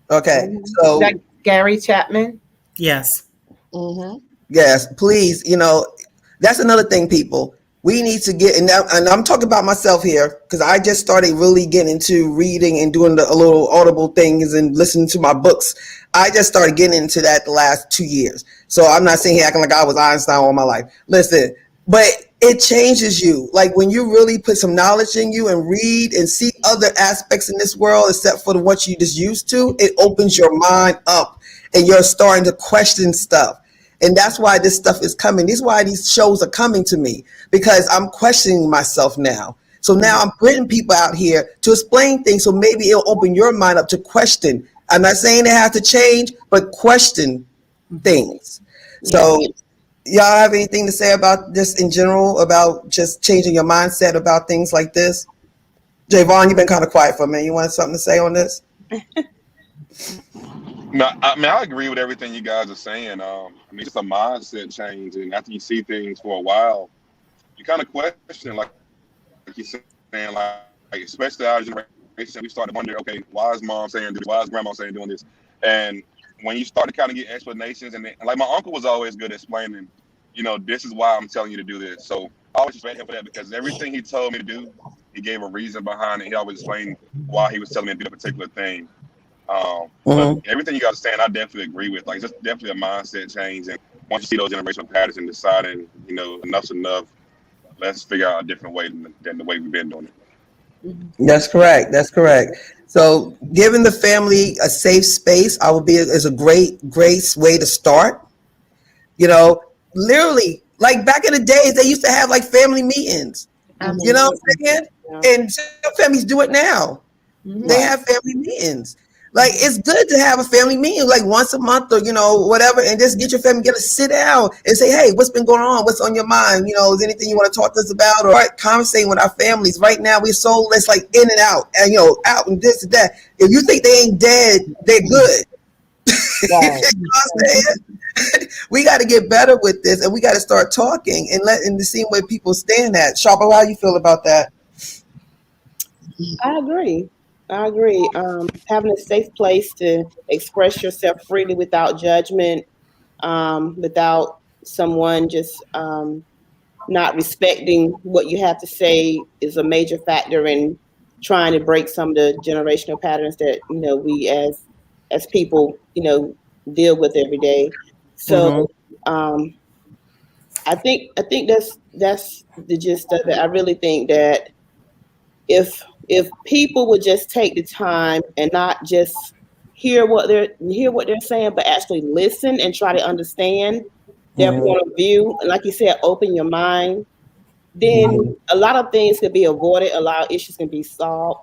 Okay. Is So that Gary Chapman? Yes. Mm-hmm. yes, please, you know, that's another thing, people. We need to get, and I'm talking about myself here because I just started really getting into reading and doing a little audible things and listening to my books. I just started getting into that the last 2 years. So I'm not sitting here acting like I was Einstein all my life. Listen, but it changes you. Like when you really put some knowledge in you and read and see other aspects in this world except for what you just used to, it opens your mind up and you're starting to question stuff. And that's why this stuff is coming. This is why these shows are coming to me because I'm questioning myself now. So now I'm putting people out here to explain things. So maybe it'll open your mind up to question. I'm not saying it has to change, but question things. So y'all have anything to say about this in general, about just changing your mindset about things like this? Javon, you've been kind of quiet for a minute. You want something to say on this? No, I mean, I agree with everything you guys are saying. I mean, just a mindset change. And after you see things for a while, you kind of question, like you're saying, like especially our generation, we start to wonder, okay, why is mom saying this? Why is grandma saying doing this? And when you start to kind of get explanations, and like my uncle was always good at explaining, you know, this is why I'm telling you to do this. So I always respect him for that because everything he told me to do, he gave a reason behind it. He always explained why he was telling me to do a particular thing. But everything you guys are saying, I definitely agree with. Like, it's just definitely a mindset change. And once you see those generational patterns and deciding, you know, enough's enough, let's figure out a different way than the way we've been doing it. That's correct. That's correct. So giving the family a safe space, is a great way to start. You know, literally, like back in the days, they used to have like family meetings. You know what I'm saying? And some families do it now. They have family meetings. Like it's good to have a family meeting like once a month or, you know, whatever, and just get your family together, sit down and say, hey, what's been going on? What's on your mind? You know, is anything you want to talk to us about? Or conversating with our families. Right now, we're so let's like in and out and, you know, out and this and that. If you think they ain't dead, they're good. Right. You know what I'm saying? We got to get better with this, and we got to start talking and seeing where people stand at. Sharpa, how you feel about that? I agree. Having a safe place to express yourself freely without judgment, without someone just not respecting what you have to say is a major factor in trying to break some of the generational patterns that we as people deal with every day. So I think that's the gist of it. I really think that if people would just take the time and not just hear what they're saying, but actually listen and try to understand their point of view, and like you said, open your mind, then a lot of things could be avoided. A lot of issues can be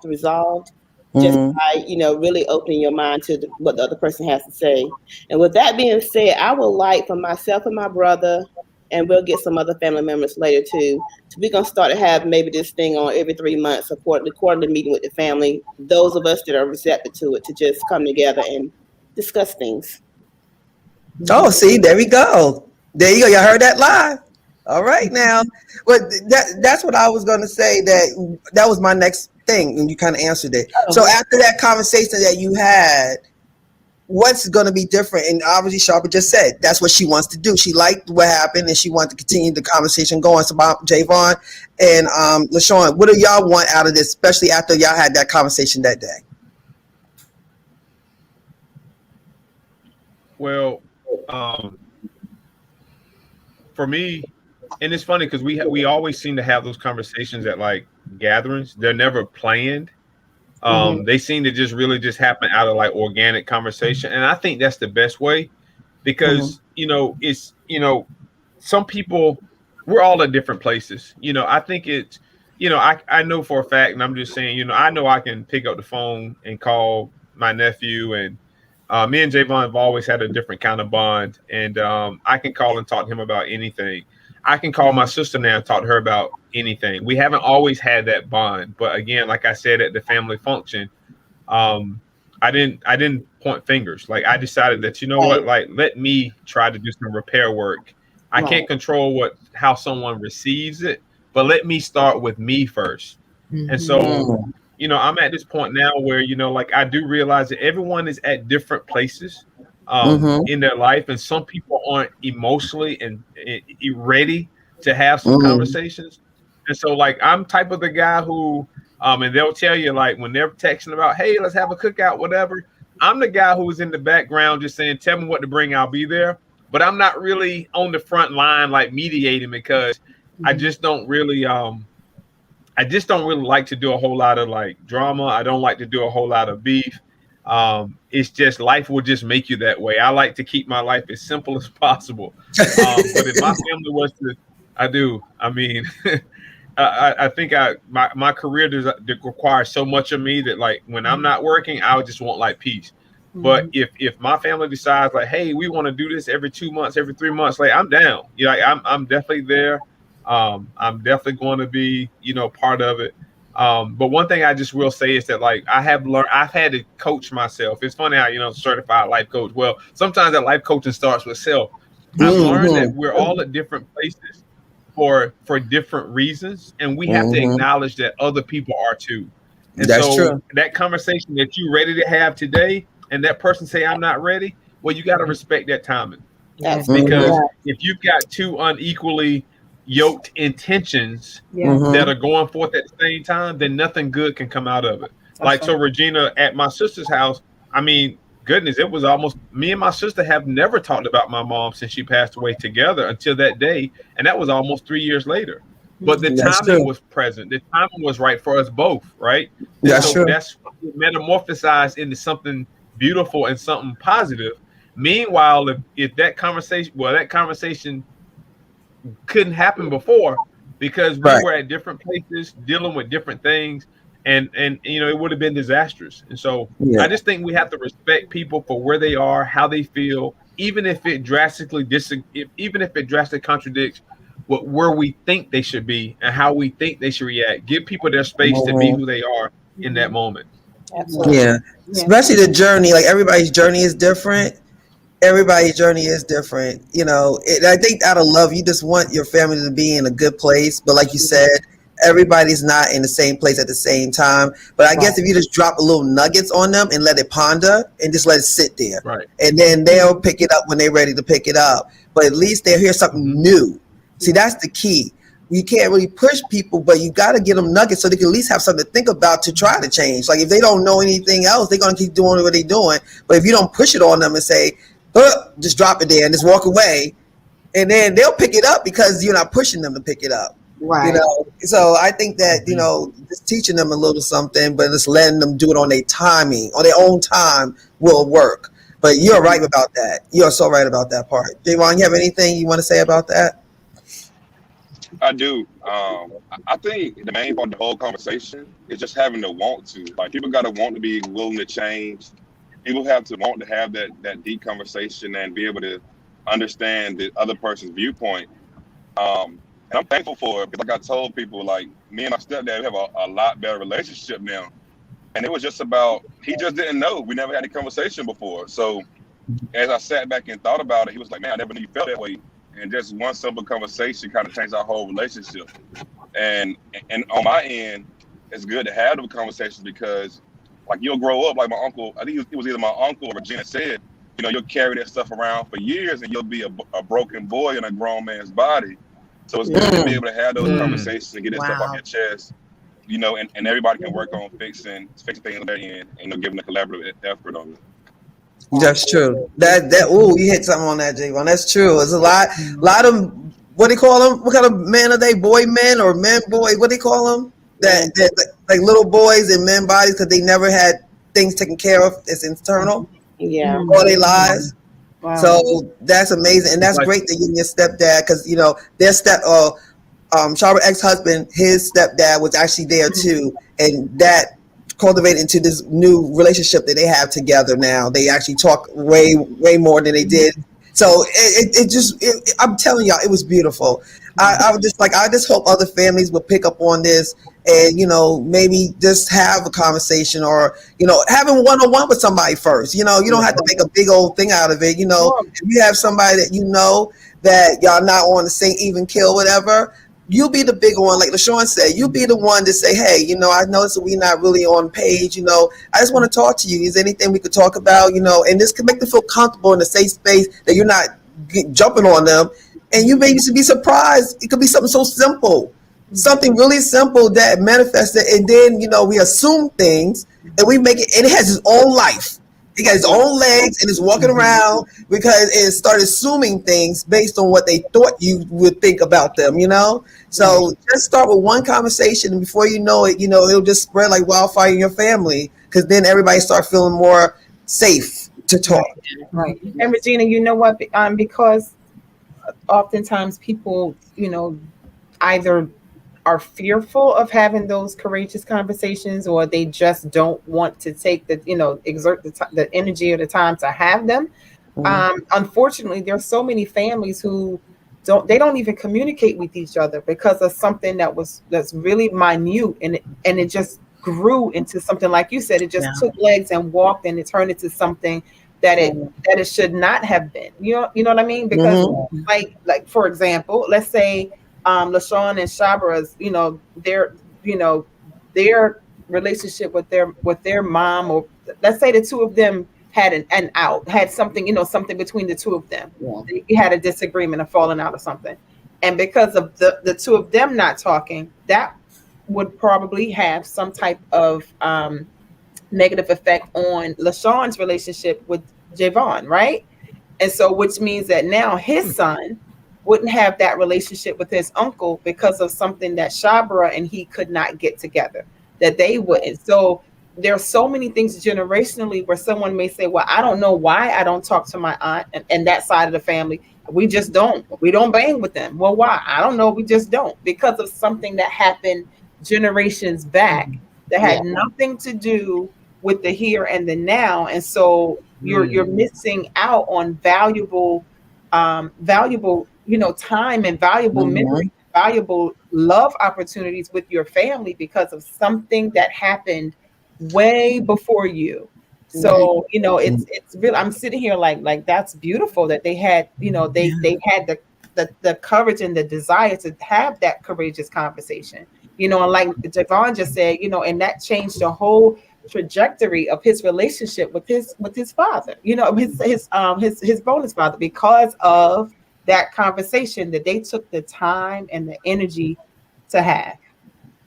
resolved just by really opening your mind to what the other person has to say. And with that being said, I would like for myself and my brother, and we'll get some other family members later too, we're gonna start to have maybe this thing on every 3 months, a quarterly meeting with the family. Those of us that are receptive to it, to just come together and discuss things. Oh, see, there we go. There you go. Y'all heard that live. All right, now, but that's what I was going to say. That was my next thing, and you kind of answered it. So after that conversation that you had, what's going to be different? And obviously, Sharpa just said that's what she wants to do. She liked what happened, and she wants to continue the conversation going. So, Javon and LaShawn, what do y'all want out of this, especially after y'all had that conversation that day? Well, for me, and it's funny because we always seem to have those conversations at like gatherings. They're never planned. They seem to just really just happen out of like organic conversation, and I think that's the best way because it's some people, we're all at different places. I think it's I know for a fact, and I'm just saying, I know I can pick up the phone and call my nephew, and me and Javon have always had a different kind of bond, and I can call and talk to him about anything. I can call my sister now and talk to her about anything. We haven't always had that bond, but again, like I said at the family function, I didn't point fingers. Like I decided that what, like let me try to do some repair work. I can't control how someone receives it, but let me start with me first. And so, I'm at this point now where like I do realize that everyone is at different places in their life, and some people aren't emotionally and ready to have some conversations. And so like I'm type of the guy who and they'll tell you like when they're texting about, hey, let's have a cookout, whatever, I'm the guy who's in the background just saying, tell me what to bring, I'll be there. But I'm not really on the front line like mediating because I just don't really like to do a whole lot of like drama. I don't like to do a whole lot of beef. It's just life will just make you that way. I like to keep my life as simple as possible. But if my family was to, I think my career requires so much of me that like when I'm not working, I would just want like peace. But if my family decides like, hey, we want to do this every 2 months, every 3 months, like I'm down. I'm definitely there. I'm definitely going to be, part of it. But one thing I just will say is that like I've had to coach myself. It's funny how, certified life coach. Well, sometimes that life coaching starts with self. I've learned that we're all at different places for different reasons. And we have to acknowledge that other people are too. And that's true. That conversation that you're ready to have today and that person say, I'm not ready. Well, you got to respect that timing. Because if you've got two unequally yoked intentions that are going forth at the same time, then nothing good can come out of it. So Regina, at my sister's house, goodness, it was almost, me and my sister have never talked about my mom since she passed away together until that day. And that was almost 3 years later. But the timing was present. The timing was right for us both, right? That's metamorphosized into something beautiful and something positive. Meanwhile, if that conversation couldn't happen before because we were at different places dealing with different things, and it would have been disastrous. And so I just think we have to respect people for where they are, how they feel, even if it drastically contradicts where we think they should be and how we think they should react. Give people their space to be who they are in that moment. Absolutely. Yeah, especially the journey. Like everybody's journey is different. Everybody's journey is different. I think out of love, you just want your family to be in a good place. But like you said, everybody's not in the same place at the same time. But I guess if you just drop a little nuggets on them and let it ponder and just let it sit there, Right. and then they'll pick it up when they're ready to pick it up. But at least they'll hear something new. See, that's the key. You can't really push people, but you got to get them nuggets so they can at least have something to think about to try to change. Like if they don't know anything else, they're going to keep doing what they're doing. But if you don't push it on them and say, just drop it there and just walk away, and then they'll pick it up because you're not pushing them to pick it up. Right. So I think that, just teaching them a little something, but just letting them do it on their timing, on their own time will work. But you're right about that. You're so right about that part. Javon, you have anything you want to say about that? I do. I think the main part of the whole conversation is just having to want to. Like people got to want to be willing to change. People have to want to have that deep conversation and be able to understand the other person's viewpoint. And I'm thankful for it because like I told people, like me and my stepdad, we have a lot better relationship now. And it was just about, he just didn't know. We never had a conversation before. So as I sat back and thought about it, he was like, man, I never knew you felt that way. And just one simple conversation kind of changed our whole relationship. And on my end, it's good to have those conversations because like you'll grow up like my uncle, I think it was either my uncle or Regina said, you'll carry that stuff around for years and you'll be a broken boy in a grown man's body. So it's good to be able to have those conversations and get that stuff off your chest, and everybody can work on fixing things on their end and giving a collaborative effort on it. That's true. You hit something on that, Javon. That's true. It's a lot of, what do you call them? What kind of men are they? Boy men or men boy? What do you call them? That like little boys in men bodies because they never had things taken care of. It's internal. Yeah. All their lives. Wow. So that's amazing, and that's great that you and your stepdad, because their Shabra ex-husband, his stepdad was actually there too, and that cultivated into this new relationship that they have together now. They actually talk way more than they did. So I'm telling y'all, it was beautiful. I just hope other families will pick up on this and, maybe just have a conversation or, having one-on-one with somebody first. You don't have to make a big old thing out of it. If you have somebody that that y'all not on the same even kill, whatever, you be the big one, like LaShawn said. You be the one to say, hey, I noticed that we're not really on page. I just want to talk to you. Is there anything we could talk about? And this can make them feel comfortable in a safe space that you're not jumping on them. And you maybe should be surprised. It could be something so simple, something really simple that manifested. And then, we assume things and we make it, and it has its own life. It got its own legs and it's walking around because it started assuming things based on what they thought you would think about them, So just start with one conversation, and before you know it, it'll just spread like wildfire in your family, because then everybody start feeling more safe to talk. Right. And Regina, you know what? Because oftentimes people, either are fearful of having those courageous conversations, or they just don't want to take exert the energy or the time to have them. Unfortunately, there are so many families who don't even communicate with each other because of something that's really minute, and it just grew into something, like you said, it just took legs and walked, and it turned into something that it should not have been. You know what I mean? Because like for example, let's say LaShawn and Shabra's, their relationship with their mom, or let's say the two of them had had something, something between the two of them. Yeah. They had a disagreement, a falling out or something. And because of the two of them not talking, that would probably have some type of negative effect on LaShawn's relationship with Javon, right? And so, which means that now his son wouldn't have that relationship with his uncle because of something that Shabra and he could not get together, that they wouldn't. So there are so many things generationally where someone may say, well, I don't know why I don't talk to my aunt and that side of the family. We just don't. We don't bang with them. Well, why? I don't know. We just don't, because of something that happened generations back that had nothing to do with the here and the now. And so you're missing out on valuable time and valuable memory, valuable love opportunities with your family because of something that happened way before you. So, it's really, I'm sitting here like that's beautiful that they had, they had the courage and the desire to have that courageous conversation, and like Javon just said, and that changed the whole trajectory of his relationship with his father, his bonus father, because of that conversation that they took the time and the energy to have.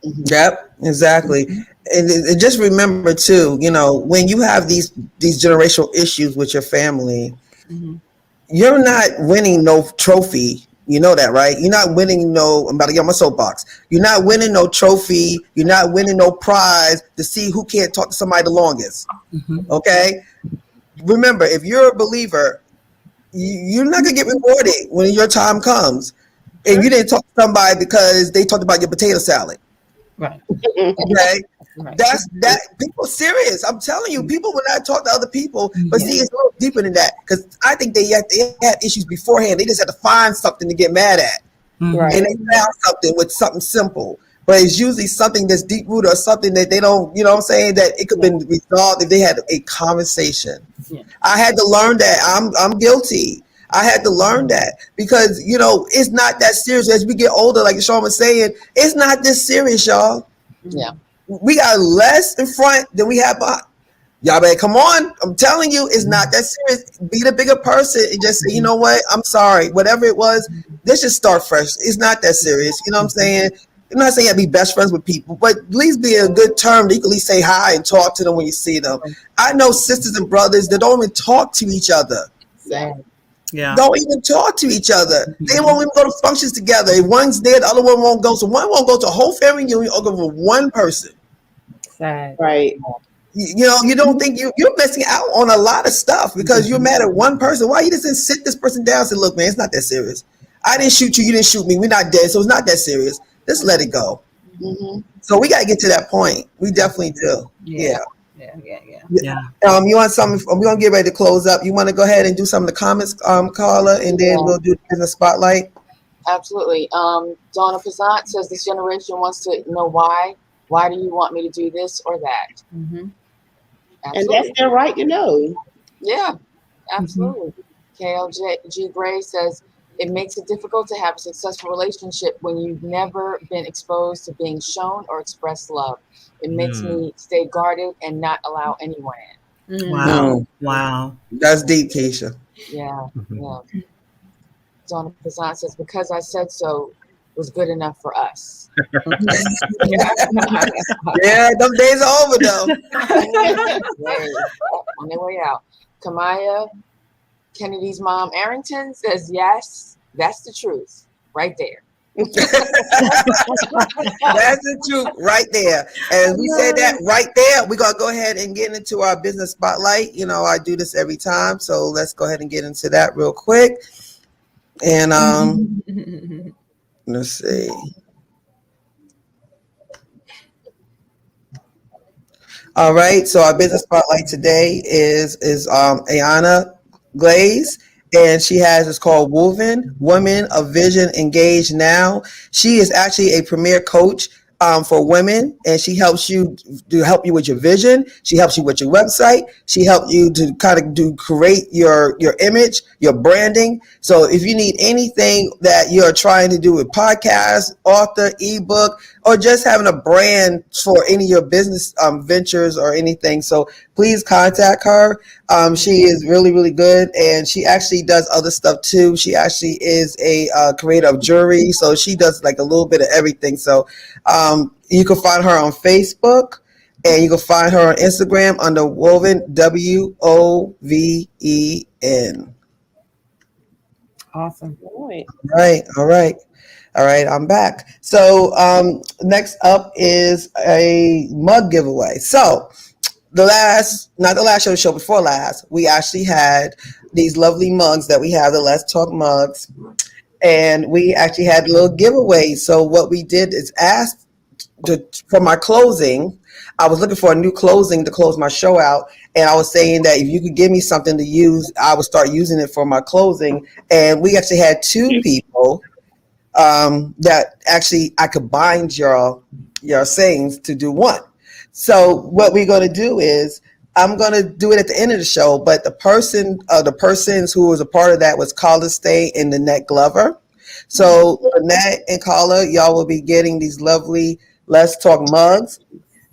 Yep, exactly. And just remember too, when you have these generational issues with your family, you're not winning no trophy. You know that, right? You're not winning I'm about to get on my soapbox. You're not winning no trophy. You're not winning no prize to see who can't talk to somebody the longest. Okay? Remember, if you're a believer, you're not going to get rewarded when your time comes. And you didn't talk to somebody because they talked about your potato salad. Right. Okay. Right. That's that. People serious. I'm telling you, people will not talk to other people. But see, it's a little deeper than that, because I think they had issues beforehand. They just had to find something to get mad at, Right. and they found something with something simple. But it's usually something that's deep rooted or something that they don't. You know what I'm saying? That it could have been resolved if they had a conversation. Yeah. I had to learn that. I'm guilty. I had to learn that because, it's not that serious. As we get older, like Sean was saying, it's not this serious, y'all. Yeah. We got less in front than we have behind. Y'all better come on. I'm telling you, it's not that serious. Be the bigger person and just say, you know what? I'm sorry. Whatever it was, let's just start fresh. It's not that serious. You know what I'm saying? I'm not saying you have to be best friends with people, but at least be a good term that you can at least say hi and talk to them when you see them. I know sisters and brothers that don't even talk to each other. Same. Yeah. Don't even talk to each other. They won't even go to functions together. If one's there, the other one won't go. So one won't go to a whole family reunion or go with one person. Sad. Right. You don't think you're missing out on a lot of stuff because you're mad at one person. Why you just didn't sit this person down and say, look, man, it's not that serious. I didn't shoot you. You didn't shoot me. We're not dead. So it's not that serious. Just let it go. So we got to get to that point. We definitely do. Yeah. You want something? We're gonna get ready to close up. You want to go ahead and do some of the comments, Carla, and then we'll do the spotlight. Absolutely. Donna Pazant says this generation wants to know why. Why do you want me to do this or that? And Absolutely. that's their right, Yeah, absolutely. KLG Gray says it makes it difficult to have a successful relationship when you've never been exposed to being shown or expressed love. It makes me stay guarded and not allow anyone in. Wow. Wow. That's deep, Keisha. Yeah. Donna Pazant says, because I said so was good enough for us. Yeah, those days are over though. On their way out. Kamaya, Kennedy's mom, Arrington, says, yes, that's the truth right there. That's the truth right there. And we said that right there, we're going to go ahead and get into our business spotlight. I do this every time. So let's go ahead and get into that real quick. And let's see. All right. So our business spotlight today is Ayana Glaze. And she has, it's called Woven Women of Vision Engage Now. She is actually a premier coach for women, and she helps you with your vision. She helps you with your website. She helps you to create your image, your branding. So if you need anything that you're trying to do with podcast, author, ebook, or just having a brand for any of your business ventures or anything, so please contact her. She is really, really good, and she actually does other stuff too. She actually is a creator of jewelry, so she does like a little bit of everything. So you can find her on Facebook, and you can find her on Instagram under Woven, WOVEN. Awesome. Right. All right, I'm back. So next up is a mug giveaway. So not the last show before last, we actually had these lovely mugs that we have, the Let's Talk mugs, and we actually had a little giveaway. So what we did is asked for my closing. I was looking for a new closing to close my show out, and I was saying that if you could give me something to use, I would start using it for my closing. And we actually had two people that actually I could bind your sayings to do one. So what we're going to do is I'm gonna do it at the end of the show. But the persons who was a part of that was Carla Stay and Nanette Glover. So Nanette and Carla, y'all will be getting these lovely Let's Talk mugs.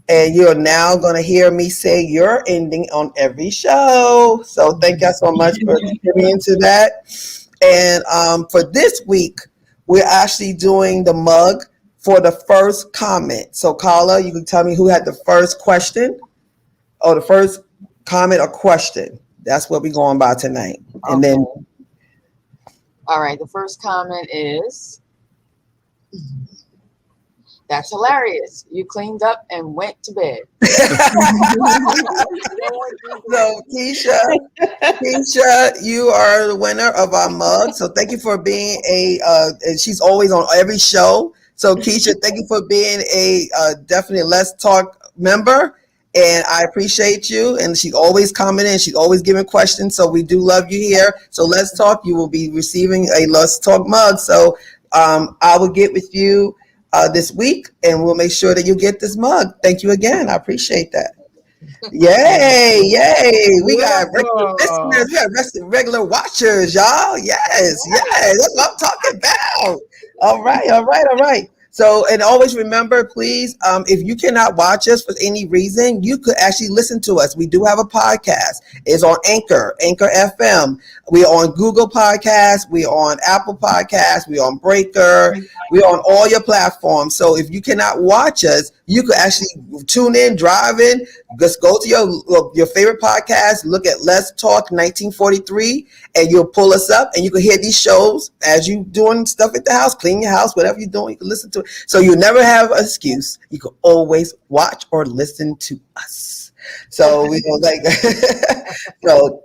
And you're now going to hear me say your ending on every show. So thank y'all so much for getting into that. And for this week, we're actually doing the mug for the first comment. So Carla, you can tell me who had the first question or the first comment or question. That's what we're going by tonight. And then. All right. The first comment is, that's hilarious. You cleaned up and went to bed. So Keisha, you are the winner of our mug. So thank you for being and she's always on every show. So Keisha, thank you for being a definitely Let's Talk member. And I appreciate you. And she's always commenting. She's always giving questions. So we do love you here. So Let's Talk. You will be receiving a Let's Talk mug. So I will get with you this week, and we'll make sure that you get this mug. Thank you again. I appreciate that. Yay. We got regular listeners. We got regular watchers, y'all. Yes. That's what I'm talking about. All right. So, and always remember, please, if you cannot watch us for any reason, you could actually listen to us. We do have a podcast. It's on Anchor FM. We're on Google Podcasts. We're on Apple Podcasts. We're on Breaker. We're on all your platforms. So if you cannot watch us, you could actually tune in, driving, just go to your favorite podcast, look at Let's Talk 1943, and you'll pull us up, and you can hear these shows as you doing stuff at the house, clean your house, whatever you're doing, you can listen to it. So you never have an excuse. You can always watch or listen to us. So we don't like so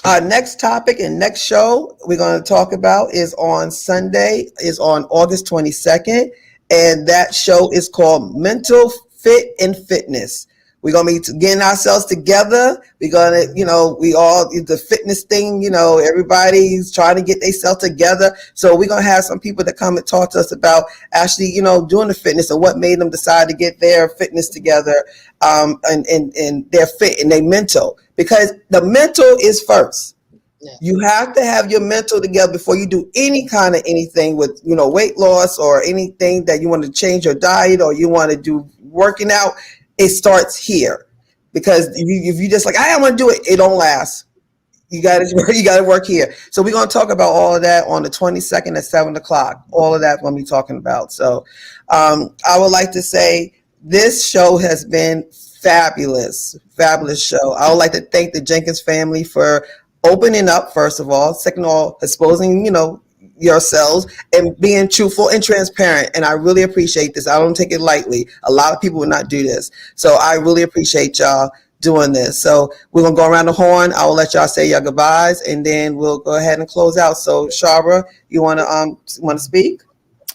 our next topic and next show we're going to talk about is on Sunday, is on August 22nd. And that show is called Mental Fit and Fitness. We're going to be getting ourselves together. We're going to, the fitness thing, everybody's trying to get themselves together. So we're going to have some people that come and talk to us about actually, doing the fitness and what made them decide to get their fitness together, and their fit and their mental, because the mental is first. Yeah. You have to have your mental together before you do any kind of anything with, weight loss or anything that you want to change your diet or you want to do working out. It starts here, because if you just like, I want to do it, it don't last. You got to work here. So we're going to talk about all of that on the 22nd at 7:00. All of that we're going to be talking about. So I would like to say this show has been fabulous show. I would like to thank the Jenkins family for opening up, first of all. Second of all, exposing, yourselves and being truthful and transparent. And I really appreciate this. I don't take it lightly. A lot of people would not do this. So I really appreciate y'all doing this. So we're going to go around the horn. I will let y'all say your goodbyes, and then we'll go ahead and close out. So Sharbra, you want to speak?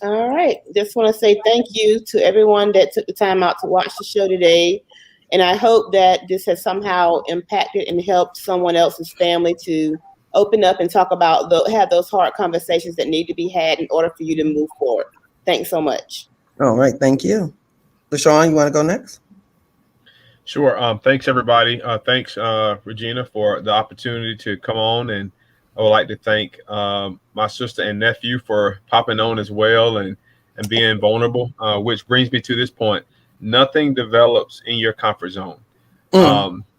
All right. Just want to say thank you to everyone that took the time out to watch the show today. And I hope that this has somehow impacted and helped someone else's family to open up and talk about, have those hard conversations that need to be had in order for you to move forward. Thanks so much. All right. Thank you. LaShawn, you want to go next? Sure. Thanks, everybody. Thanks, Regina, for the opportunity to come on. And I would like to thank my sister and nephew for popping on as well and being vulnerable, which brings me to this point. Nothing develops in your comfort zone.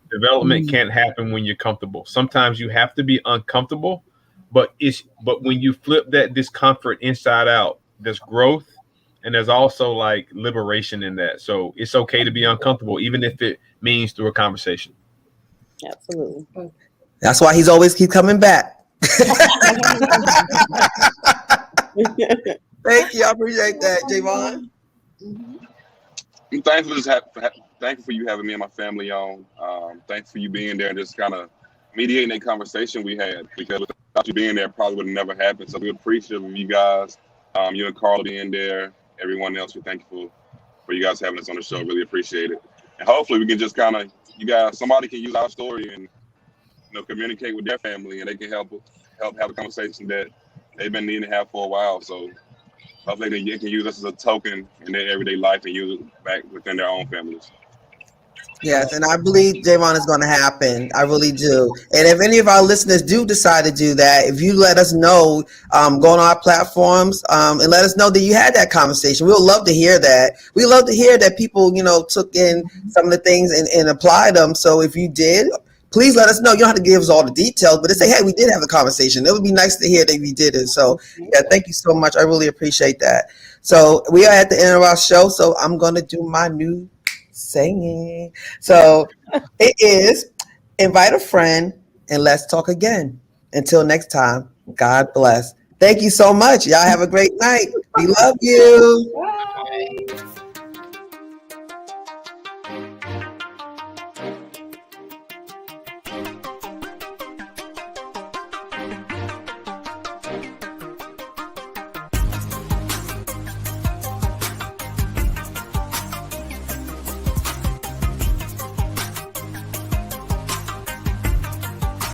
Development can't happen when you're comfortable. Sometimes you have to be uncomfortable, but when you flip that discomfort inside out, there's growth, and there's also like liberation in that. So it's okay to be uncomfortable, even if it means through a conversation. Absolutely. That's why he's always keep coming back. Thank you. I appreciate that, Javon. I'm thankful for you having me and my family on. Thanks for you being there and just kind of mediating that conversation we had, because without you being there, it probably would have never happened. So we're appreciative of you guys, you and Carl being there, everyone else. We're thankful for you guys having us on the show. Really appreciate it. And hopefully we can just somebody can use our story and communicate with their family, and they can help have a conversation that they've been needing to have for a while. So hopefully they can use us as a token in their everyday life and use it back within their own families. Yes, and I believe Javon is going to happen. I really do. And if any of our listeners do decide to do that, if you let us know, go on our platforms and let us know that you had that conversation. We'll love to hear that. We love to hear that people, took in some of the things and applied them. So if you did, please let us know. You don't have to give us all the details, but to say, hey, we did have a conversation. It would be nice to hear that we did it. So yeah, thank you so much. I really appreciate that. So we are at the end of our show. So I'm going to do my new saying. So it is invite a friend and let's talk again. Until next time, God bless. Thank you so much. Y'all have a great night. We love you.